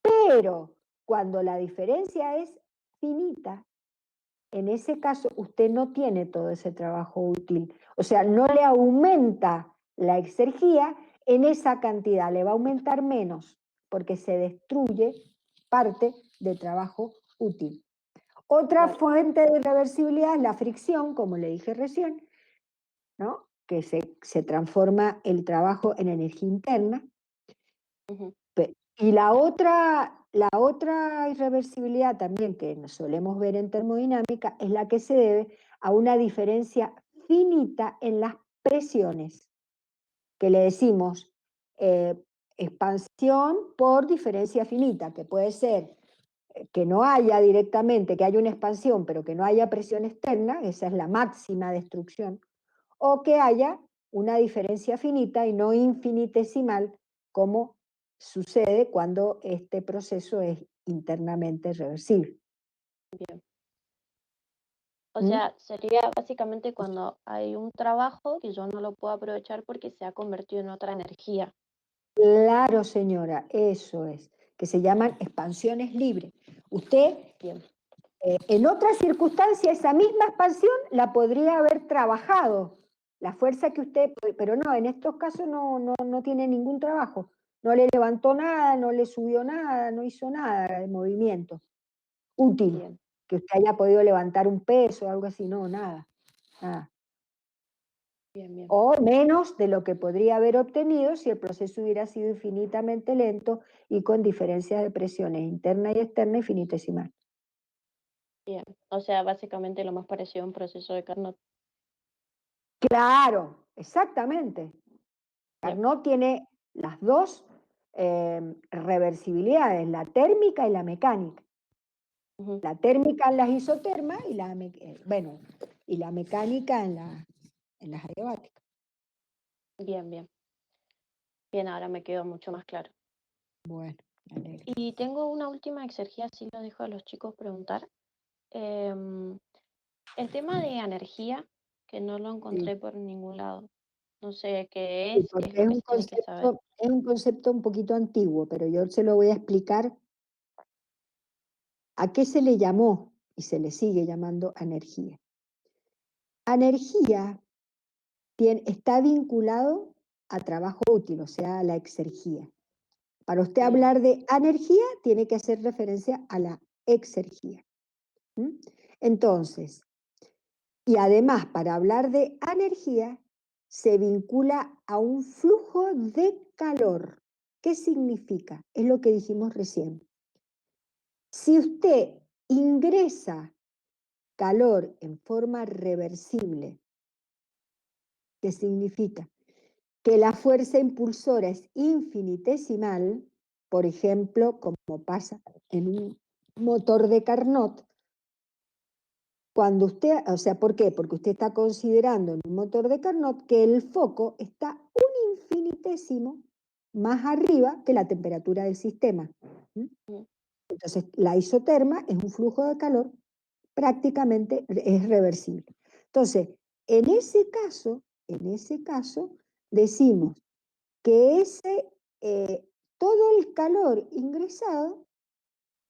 Pero cuando la diferencia es finita, en ese caso usted no tiene todo ese trabajo útil. O sea, no le aumenta la exergía en esa cantidad, le va a aumentar menos, porque se destruye parte de trabajo útil. Otra claro. fuente de irreversibilidad es la fricción, como le dije recién, ¿no? Que se transforma el trabajo en energía interna. Ujú, Y la otra irreversibilidad también que nos solemos ver en termodinámica es la que se debe a una diferencia finita en las presiones, que le decimos expansión por diferencia finita, que puede ser que no haya directamente, que haya una expansión, pero que no haya presión externa, esa es la máxima destrucción, o que haya una diferencia finita y no infinitesimal, como sucede cuando este proceso es internamente reversible. bien. O ¿Mm? sea, sería básicamente cuando hay un trabajo que yo no lo puedo aprovechar porque se ha convertido en otra energía. Claro, señora, eso es, que se llaman expansiones libres. Usted, Bien, en otras circunstancias, esa misma expansión la podría haber trabajado, la fuerza que usted, pero no, en estos casos no tiene ningún trabajo. No le levantó nada, no le subió nada, no hizo nada de movimiento útil, bien, que usted haya podido levantar un peso o algo así, no, nada, nada. bien, bien, O menos de lo que podría haber obtenido si el proceso hubiera sido infinitamente lento y con diferencias de presiones interna y externa infinitesimal. bien. O sea, básicamente lo más parecido a un proceso de Carnot. Claro, exactamente. Bien, Carnot tiene las dos reversibilidades, la térmica y la mecánica. ujú, La térmica en las isotermas y y la mecánica en las adiabáticas. bien, bien. Bien, ahora me quedó mucho más claro. Bueno, me alegro. Y tengo una última exergía, si lo dejo a los chicos preguntar. Em, el tema de energía, que no lo Sí, encontré por ningún lado. No sé qué sí, es porque lo que se tiene que saber. es un concepto un poquito antiguo, pero yo se lo voy a explicar a qué se le llamó y se le sigue llamando energía. Energía está vinculado a trabajo útil, o sea, a la exergía. Para usted Bien, hablar de energía, tiene que hacer referencia a la exergía. ¿Mm? Entonces, y además, para hablar de energía, se vincula a un flujo de calor. ¿Qué significa? Es lo que dijimos recién. Si usted ingresa calor en forma reversible, ¿qué significa? Que la fuerza impulsora es infinitesimal, por ejemplo, como pasa en un motor de Carnot. Cuando usted, o sea, ¿por qué? Porque usted está considerando en un motor de Carnot que el foco está un infinitésimo más arriba que la temperatura del sistema. ¿Mm? ujú, Entonces, la isoterma es un flujo de calor prácticamente es reversible. Entonces, en ese caso, decimos que todo el calor ingresado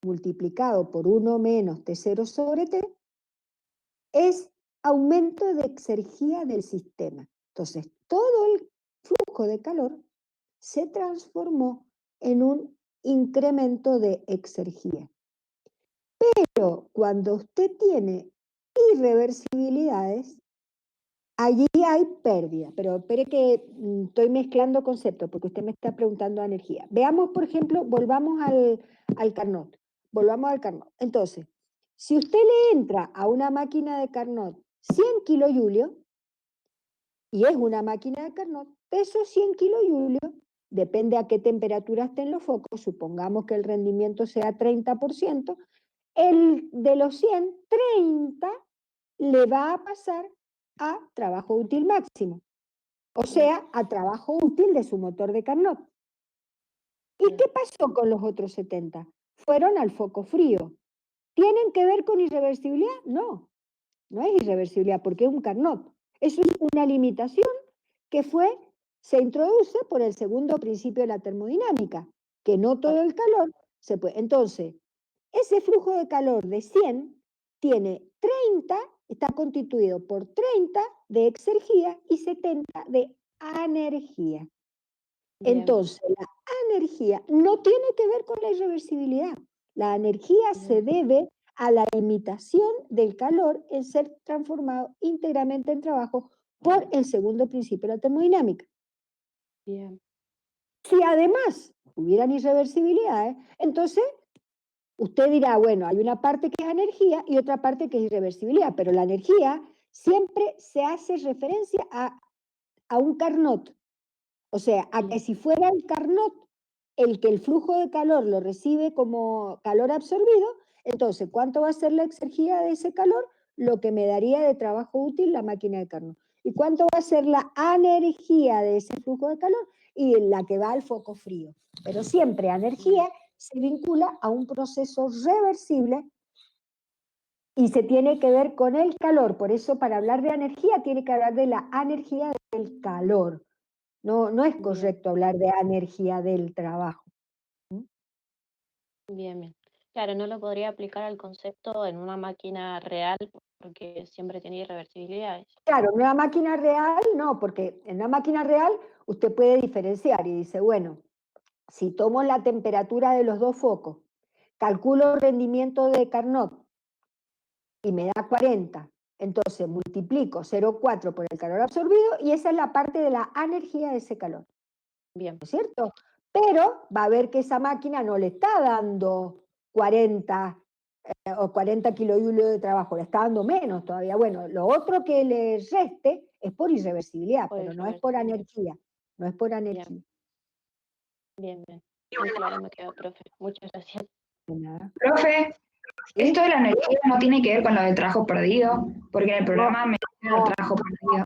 multiplicado por 1 menos T0 sobre T es aumento de exergía del sistema. Entonces, todo el flujo de calor se transformó en un incremento de exergía. Pero cuando usted tiene irreversibilidades, allí hay pérdida. Pero espere que estoy mezclando conceptos porque usted me está preguntando de energía. Veamos, por ejemplo, volvamos al Carnot. Volvamos al Carnot. Entonces, si usted le entra a una máquina de Carnot 100 kilojulios, y es una máquina de Carnot, de esos 100 kilojulios, depende a qué temperatura estén los focos, supongamos que el rendimiento sea 30%, el de los 100, 30 le va a pasar a trabajo útil máximo, o sea, a trabajo útil de su motor de Carnot. ¿Y qué pasó con los otros 70? Fueron al foco frío. ¿Tienen que ver con irreversibilidad? No, no es irreversibilidad porque es un Carnot. Eso es una limitación que se introduce por el segundo principio de la termodinámica, que no todo el calor se puede. Entonces, ese flujo de calor de 100 tiene 30, está constituido por 30 de exergía y 70 de anergía. Bien. Entonces, la energía no tiene que ver con la irreversibilidad. La energía se debe a la limitación del calor en ser transformado íntegramente en trabajo por el segundo principio de la termodinámica. Bien. Si además hubieran irreversibilidades, entonces usted dirá, bueno, hay una parte que es energía y otra parte que es irreversibilidad, pero la energía siempre se hace referencia a un Carnot. O sea, a que si fuera el Carnot el que el flujo de calor lo recibe como calor absorbido, entonces, ¿cuánto va a ser la exergía de ese calor? Lo que me daría de trabajo útil la máquina de Carnot. ¿Y cuánto va a ser la energía de ese flujo de calor? Y la que va al foco frío. Pero siempre energía se vincula a un proceso reversible y se tiene que ver con el calor. Por eso, para hablar de energía, tiene que hablar de la energía del calor. No es correcto hablar de energía del trabajo. Bien, bien. Claro, no lo podría aplicar al concepto en una máquina real porque siempre tiene irreversibilidades. Claro, en una máquina real no, porque en una máquina real usted puede diferenciar y dice, bueno, si tomo la temperatura de los dos focos, calculo el rendimiento de Carnot y me da 40, entonces multiplico 0,4 por el calor absorbido y esa es la parte de la energía de ese calor. Bien. ¿No es cierto? Pero va a ver que esa máquina no le está dando 40 o 40 kilojulios de trabajo, le está dando menos todavía. Bueno, lo otro que le reste es por irreversibilidad, pero no es por energía. No es por energía. Bien, bien. Muy claro me quedó, profe. Muchas gracias. De nada. Profe, esto de la energía no tiene que ver con lo del trabajo perdido, porque en el programa me dijeron el trabajo perdido.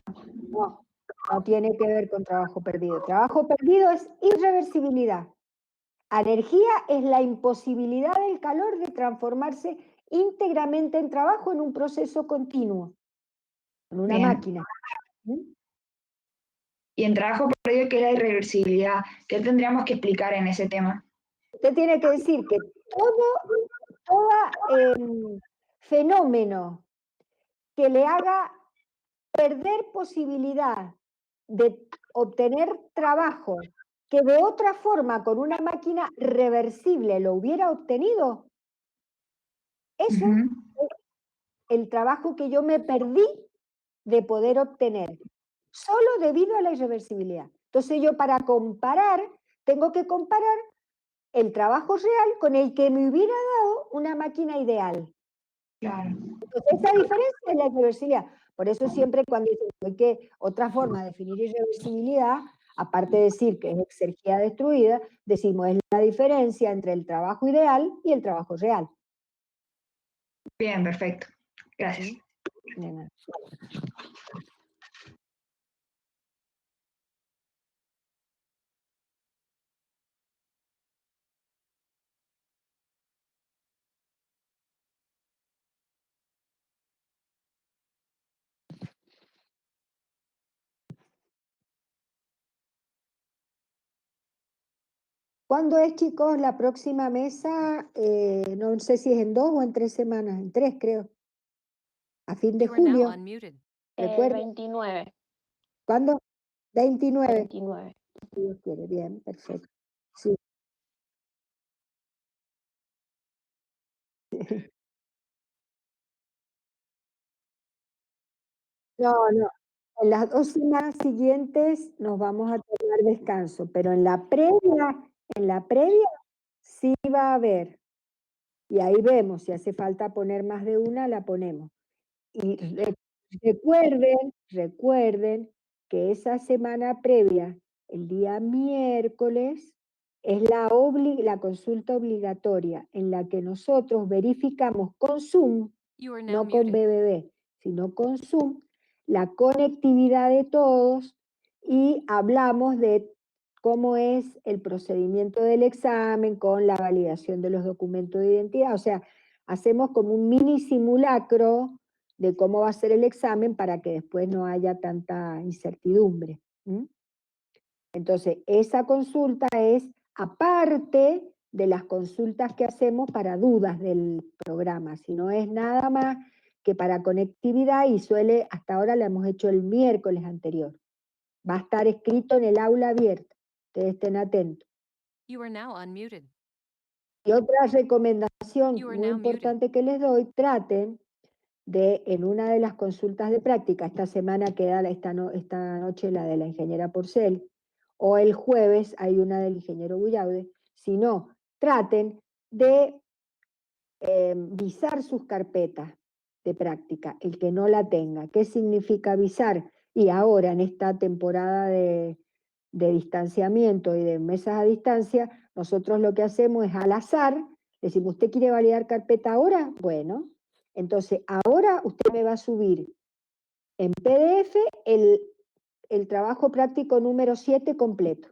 No, no tiene que ver con trabajo perdido. Trabajo perdido es irreversibilidad. Energía es la imposibilidad del calor de transformarse íntegramente en trabajo en un proceso continuo, en una Bien. máquina. Y en trabajo perdido, ¿qué es la irreversibilidad? ¿Qué tendríamos que explicar en ese tema? Usted tiene que decir que todo fenómeno que le haga perder posibilidad de obtener trabajo que de otra forma con una máquina reversible lo hubiera obtenido, eso es el trabajo que yo me perdí de poder obtener, solo debido a la irreversibilidad. Entonces yo para comparar, tengo que comparar el trabajo real con el que me hubiera dado una máquina ideal. Claro. Entonces, esa diferencia es la irreversibilidad. Por eso siempre cuando dicen que otra forma de definir irreversibilidad, aparte de decir que es exergía destruida, decimos es la diferencia entre el trabajo ideal y el trabajo real. Bien, perfecto. Gracias. De nada. ¿Cuándo es, chicos, la próxima mesa? No sé si es en 2 o en 3 semanas, en 3 creo. A fin de You are now julio. unmuted. ¿Recuerda? 29. ¿Cuándo? 29. 29. Si Dios quiere, bien, perfecto. Sí. No, no. En las 2 semanas siguientes nos vamos a tomar descanso, pero en la previa sí va a haber. Y ahí vemos, si hace falta poner más de una, la ponemos. Y recuerden que esa semana previa, el día miércoles, es la consulta obligatoria en la que nosotros verificamos con Zoom, You are now no con muted. BBB, sino con Zoom, la conectividad de todos y hablamos de cómo es el procedimiento del examen con la validación de los documentos de identidad. O sea, hacemos como un mini simulacro de cómo va a ser el examen para que después no haya tanta incertidumbre. ¿Mm? Entonces, esa consulta es aparte de las consultas que hacemos para dudas del programa, si no es nada más que para conectividad y hasta ahora la hemos hecho el miércoles anterior. Va a estar escrito en el aula abierta, ustedes estén atentos. You are now unmuted. Y otra recomendación You are muy now muted. importante que les doy, traten de, en una de las consultas de práctica, esta semana queda esta noche la de la ingeniera Porcel, o el jueves hay una del ingeniero Bullaude, si no, traten de visar sus carpetas de práctica, el que no la tenga. ¿Qué significa visar? Y ahora, en esta temporada de distanciamiento y de mesas a distancia, nosotros lo que hacemos es al azar, decimos, ¿usted quiere validar carpeta ahora? Bueno, entonces ahora usted me va a subir en PDF el trabajo práctico número 7 completo,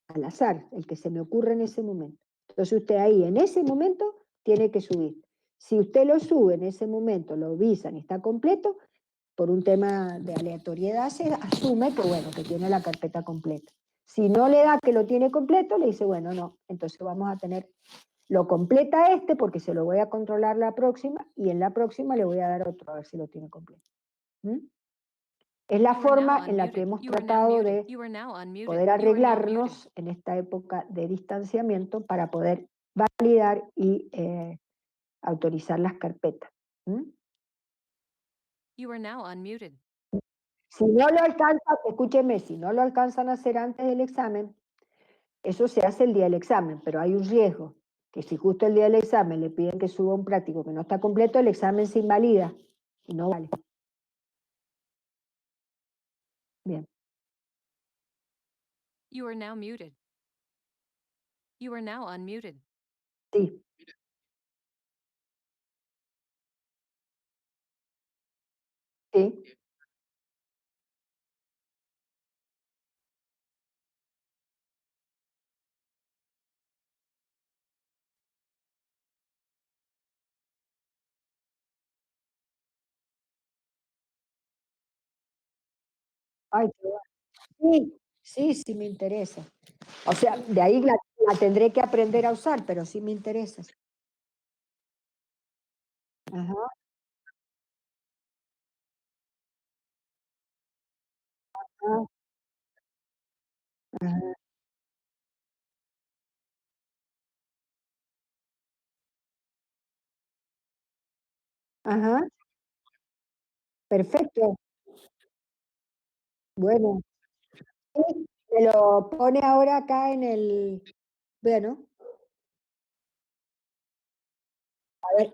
al azar, el que se me ocurre en ese momento. Entonces usted ahí, en ese momento, tiene que subir. Si usted lo sube en ese momento, lo visan y está completo, por un tema de aleatoriedad se asume que, bueno, que tiene la carpeta completa. Si no le da que lo tiene completo, le dice, bueno, no, entonces vamos a tener, lo completa este porque se lo voy a controlar la próxima y en la próxima le voy a dar otro a ver si lo tiene completo. ¿Mm? Es la You are now forma en la que unmuted. hemos You are now tratado muted. de You are now unmuted. poder You are now muted. arreglarnos en esta época de distanciamiento para poder validar y autorizar las carpetas. ¿Mm? You are now unmuted. Si no lo alcanzan, escúcheme, si no lo alcanzan a hacer antes del examen, eso se hace el día del examen, pero hay un riesgo, que si justo el día del examen le piden que suba un práctico que no está completo, el examen se invalida y no vale. Bien. You are now muted. You are now unmuted. Sí. Sí. Ay, qué bueno. Sí, sí me interesa. O sea, de ahí la tendré que aprender a usar, pero sí me interesa. Ajá, ajá, ajá, ajá, perfecto. Bueno, sí, me lo pone ahora acá en el, bueno, a ver,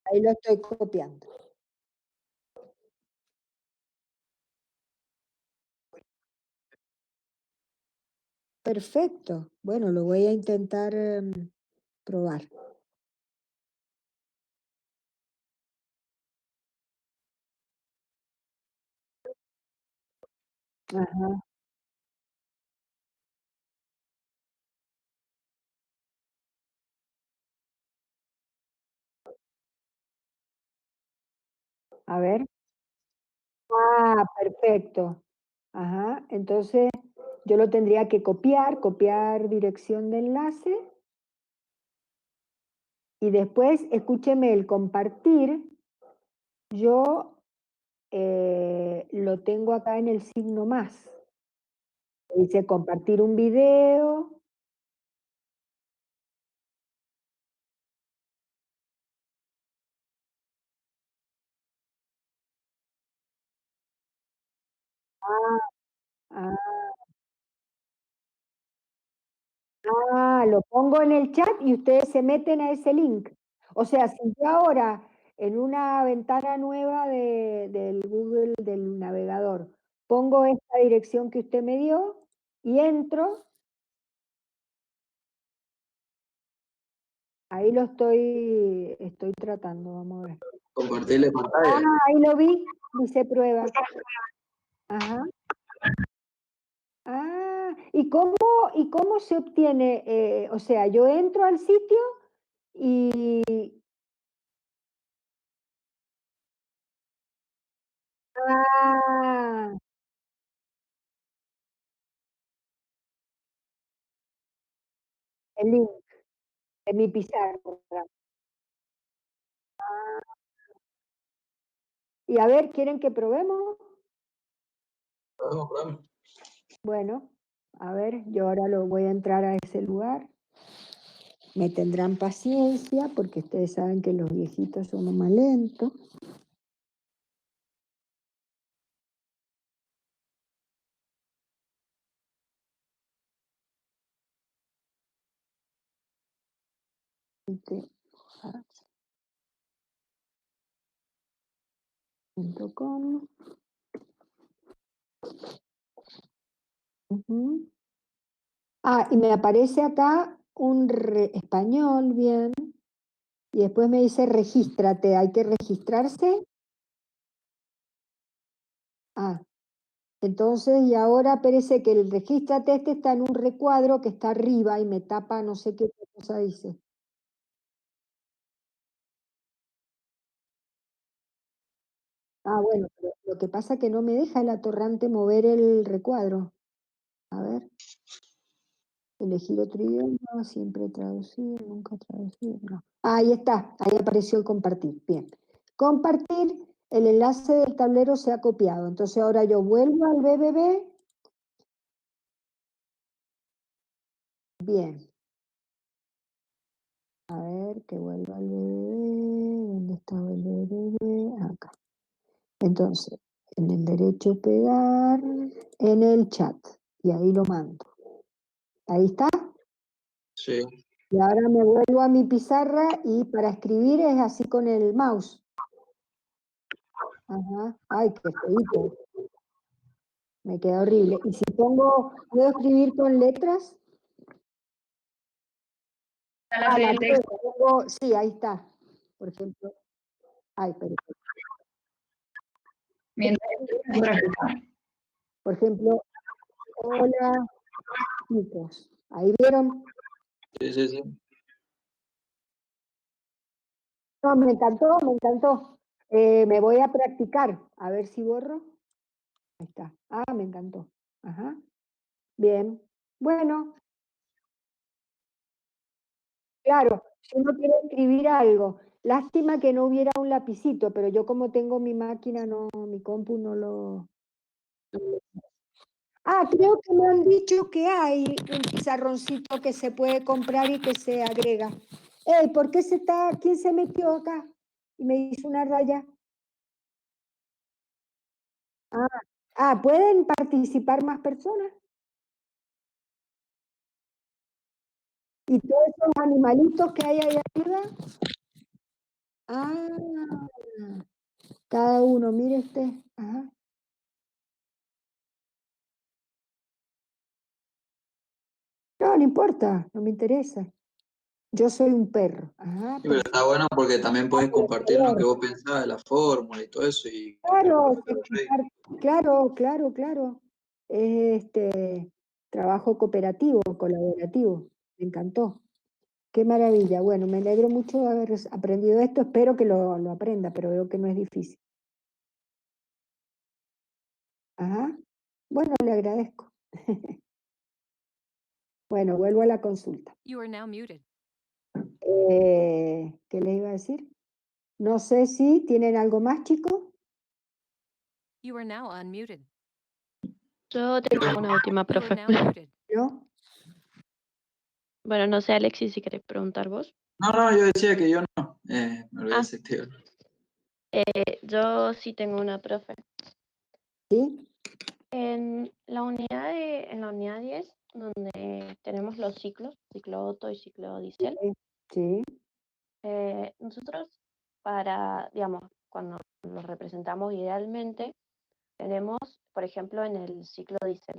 ahí lo estoy copiando. Perfecto. Bueno, lo voy a intentar probar. Ajá, a ver. Ah, perfecto. Ajá, entonces yo lo tendría que copiar dirección de enlace y después, escúcheme, el compartir, yo lo tengo acá en el signo más. Dice compartir un video. Ah, lo pongo en el chat y ustedes se meten a ese link. O sea, si yo ahora en una ventana nueva del Google, del navegador, pongo esta dirección que usted me dio y entro, ahí lo estoy tratando, vamos a ver. Compartirle pantalla. Ahí lo vi, dice prueba. Ajá. ¿Y cómo se obtiene? O sea, yo entro al sitio y... Ah, el link de mi pizarra. Y a ver, ¿quieren que probemos? Probemos. Bueno, a ver, yo ahora lo voy a entrar a ese lugar. Me tendrán paciencia porque ustedes saben que los viejitos somos más lentos. .com. Ujú. Y me aparece acá un español, bien, y después me dice regístrate, ¿hay que registrarse? Entonces, y ahora parece que el regístrate este está en un recuadro que está arriba y me tapa no sé qué otra cosa dice. Bueno, pero lo que pasa es que no me deja el atorrante mover el recuadro. A ver, elegir otro idioma, siempre traducir, nunca traducir, no. Ahí está, ahí apareció el compartir, bien. Compartir, el enlace del tablero se ha copiado, entonces ahora yo vuelvo al BBB, bien. A ver, que vuelva al BBB, ¿dónde estaba el BBB? Acá. Entonces, en el derecho pegar, en el chat, y ahí lo mando. Ahí está. Sí. Y ahora me vuelvo a mi pizarra y para escribir es así con el mouse. Ajá. Ay, qué feíto. Me queda horrible. Y si ¿puedo escribir con letras? La del texto. Sí, ahí está. Por ejemplo. Ay, perfecto. Mientras Por ejemplo, hola, chicos. Ahí vieron. Sí. No, me encantó, me encantó. Me voy a practicar. A ver si borro. Ahí está. Me encantó. Ajá. Bien. Bueno, claro, si uno quiere escribir algo. Lástima que no hubiera un lapicito, pero yo como tengo mi máquina, no, mi compu no lo... Creo que me han dicho que hay un pizarroncito que se puede comprar y que se agrega. ¿Por qué quién se metió acá? Y me hizo una raya. ¿Pueden participar más personas? ¿Y todos esos animalitos que hay ahí arriba? Cada uno, mire usted. Ajá. No importa, no me interesa. Yo soy un perro. Sí, pero está bueno porque también puedes compartir lo que vos pensás de la fórmula y todo eso y que el Claro, profesor lo lee. claro. Es trabajo cooperativo, colaborativo. Me encantó. Qué maravilla. Bueno, me alegro mucho de haber aprendido esto. Espero que lo aprenda, pero veo que no es difícil. Ajá. Bueno, le agradezco. Bueno, vuelvo a la consulta. You are now muted. ¿Qué les iba a decir? No sé si tienen algo más, chicos. You are now unmuted. Yo tengo una última, You are profe. now muted. ¿No? Bueno, no sé, Alexis, si querés preguntar vos. No, yo decía que yo no. Me olvidé Ah. desactivar. Yo sí tengo una, profe. ¿Sí? En la unidad 10, donde tenemos los ciclos, ciclo Otto y ciclo Diesel, Sí. nosotros digamos, cuando los representamos idealmente, tenemos, por ejemplo, en el ciclo Diesel,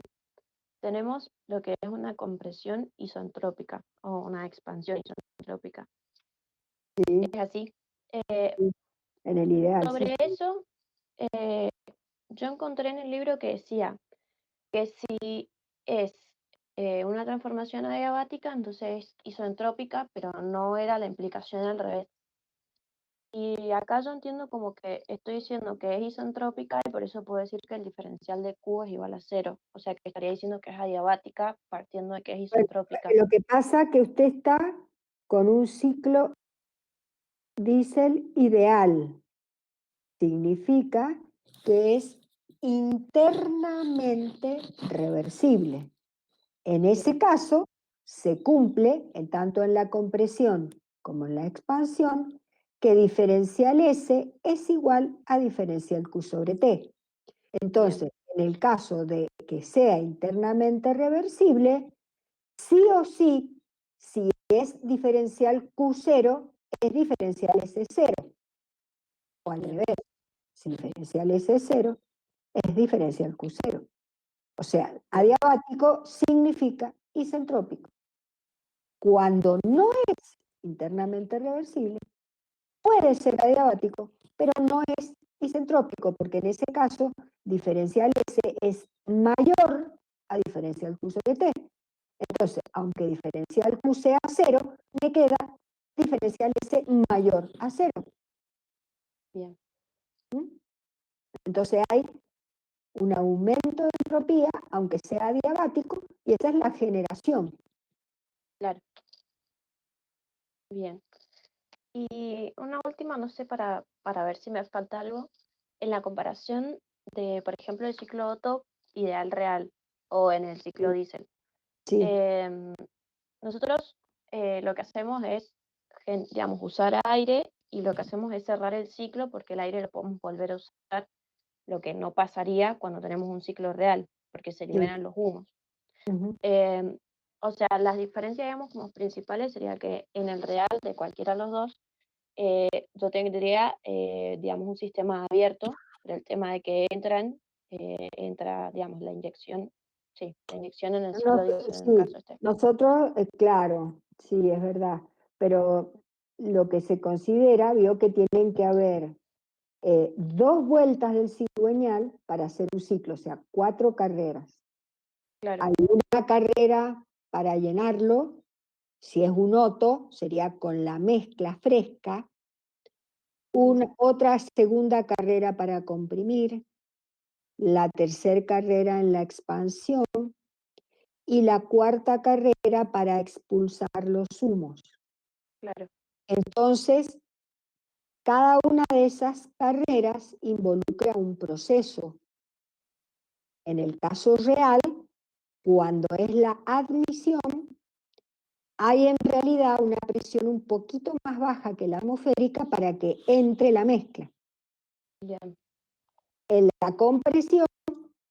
tenemos lo que es una compresión isentrópica o una expansión isentrópica. Sí. Es así. En el ideal. Sobre Sí. eso, yo encontré en el libro que decía que si es una transformación adiabática, entonces es isentrópica, pero no era la implicación al revés. Y acá yo entiendo como que estoy diciendo que es isentrópica y por eso puedo decir que el diferencial de Q es igual a 0. O sea que estaría diciendo que es adiabática partiendo de que es isentrópica. Lo que pasa es que usted está con un ciclo diésel ideal. Significa que es internamente reversible. En ese caso, se cumple, tanto en la compresión como en la expansión, que diferencial S es igual a diferencial Q sobre T. Entonces, en el caso de que sea internamente reversible, sí o sí, si es diferencial Q0, es diferencial S0. O al revés, si diferencial S0, es diferencial Q0. O sea, adiabático significa isentrópico. Cuando no es internamente reversible, puede ser adiabático, pero no es isentrópico, porque en ese caso diferencial S es mayor a diferencial Q sobre T. Entonces, aunque diferencial Q sea 0, me queda diferencial S mayor a 0. Bien. Entonces hay un aumento de entropía, aunque sea adiabático, y esa es la generación. Claro. Bien. Y una última, no sé, para ver si me falta algo, en la comparación de, por ejemplo, el ciclo Otto ideal real o en el ciclo Diesel. Sí. Nosotros lo que hacemos es, digamos, usar aire y lo que hacemos es cerrar el ciclo porque el aire lo podemos volver a usar, lo que no pasaría cuando tenemos un ciclo real, porque se liberan los humos. Uh-huh. O sea, las diferencias, digamos, como principales sería que en el real de cualquiera de los dos, yo tendría, digamos, un sistema abierto, pero el tema de que entra, digamos, la inyección en el ciclo Diesel, en el caso este. Nosotros, claro, sí, es verdad, pero lo que se considera, vio que tienen que haber 2 vueltas del cigüeñal para hacer un ciclo, o sea, 4 carreras. Claro. Hay una carrera para llenarlo, si es un Otto, sería con la mezcla fresca, otra segunda carrera para comprimir, la tercera carrera en la expansión y la cuarta carrera para expulsar los humos. Claro. Entonces, cada una de esas carreras involucra un proceso. En el caso real, cuando es la admisión, hay en realidad una presión un poquito más baja que la atmosférica para que entre la mezcla. Bien. En la compresión,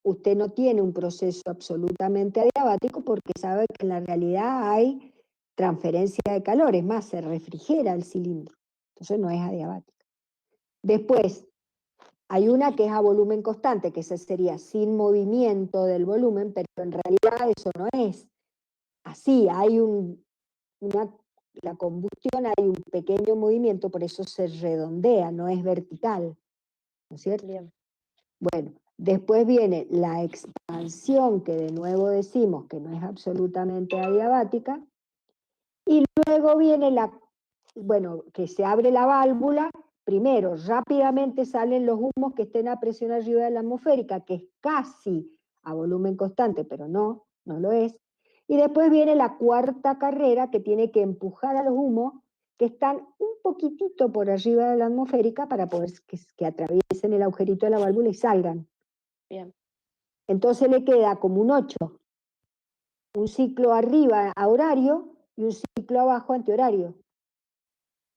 usted no tiene un proceso absolutamente adiabático porque sabe que en la realidad hay transferencia de calor, es más, se refrigera el cilindro. Entonces no es adiabática. Después, hay una que es a volumen constante, que esa sería sin movimiento del volumen, pero en realidad eso no es así. Hay la combustión, hay un pequeño movimiento, por eso se redondea, no es vertical, ¿no es cierto? Bien. Bueno, después viene la expansión, que de nuevo decimos que no es absolutamente adiabática, y luego viene que se abre la válvula. Primero, rápidamente salen los humos que estén a presión arriba de la atmosférica, que es casi a volumen constante, pero no lo es. Y después viene la cuarta carrera, que tiene que empujar a los humos que están un poquitito por arriba de la atmosférica para poder que atraviesen el agujerito de la válvula y salgan. Bien, Entonces le queda como un 8, un ciclo arriba a horario y un ciclo abajo antihorario,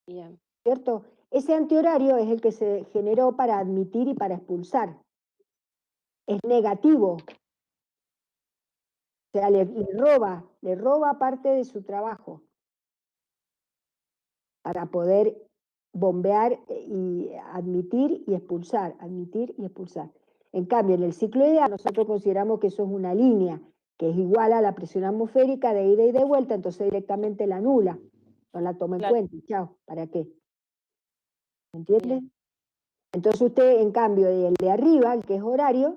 bien, ¿cierto? Ese antihorario es el que se generó para admitir y para expulsar. Es negativo, o sea, le roba parte de su trabajo para poder bombear y admitir y expulsar, admitir y expulsar. En cambio, en el ciclo ideal nosotros consideramos que eso es una línea que es igual a la presión atmosférica de ida y de vuelta, entonces directamente la anula, no la toma en claro, cuenta. Chao, ¿para qué? ¿Me entiende? bien, Entonces usted, en cambio, el de arriba, el que es horario,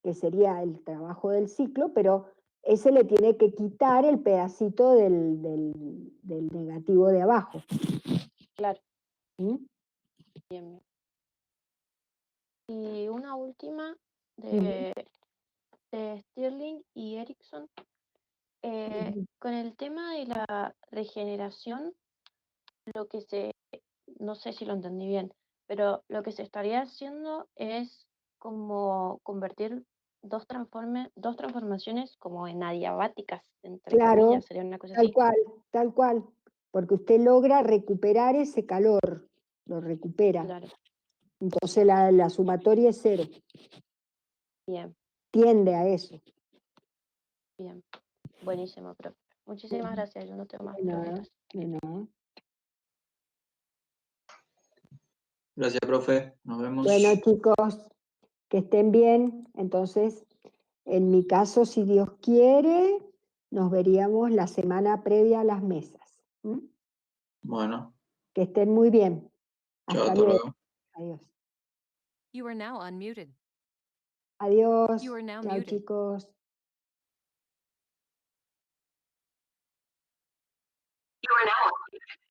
que sería el trabajo del ciclo, pero ese le tiene que quitar el pedacito del negativo de abajo. claro, ¿Mm? bien. Y una última Ujú. de Stirling y Erickson. Ujú. Con el tema de la regeneración, lo que no sé si lo entendí bien, pero lo que se estaría haciendo es como convertir dos transformaciones como en adiabáticas, entre Claro, comillas, sería una cosa así. tal cual, porque usted logra recuperar ese calor, lo recupera. Claro, Entonces la sumatoria es 0, bien, tiende a eso. bien. Buenísimo, profe. Muchísimas gracias, yo no tengo más De nada, preguntas. de nada. Gracias, profe. Nos Bueno, vemos. chicos, que estén bien. Entonces, en mi caso, si Dios quiere, nos veríamos la semana previa a las mesas. ¿Mm? Bueno, Que estén muy bien. chao, Hasta hasta luego. luego. Adiós. You are now unmuted. Adiós. You are now Chao, muted. chicos.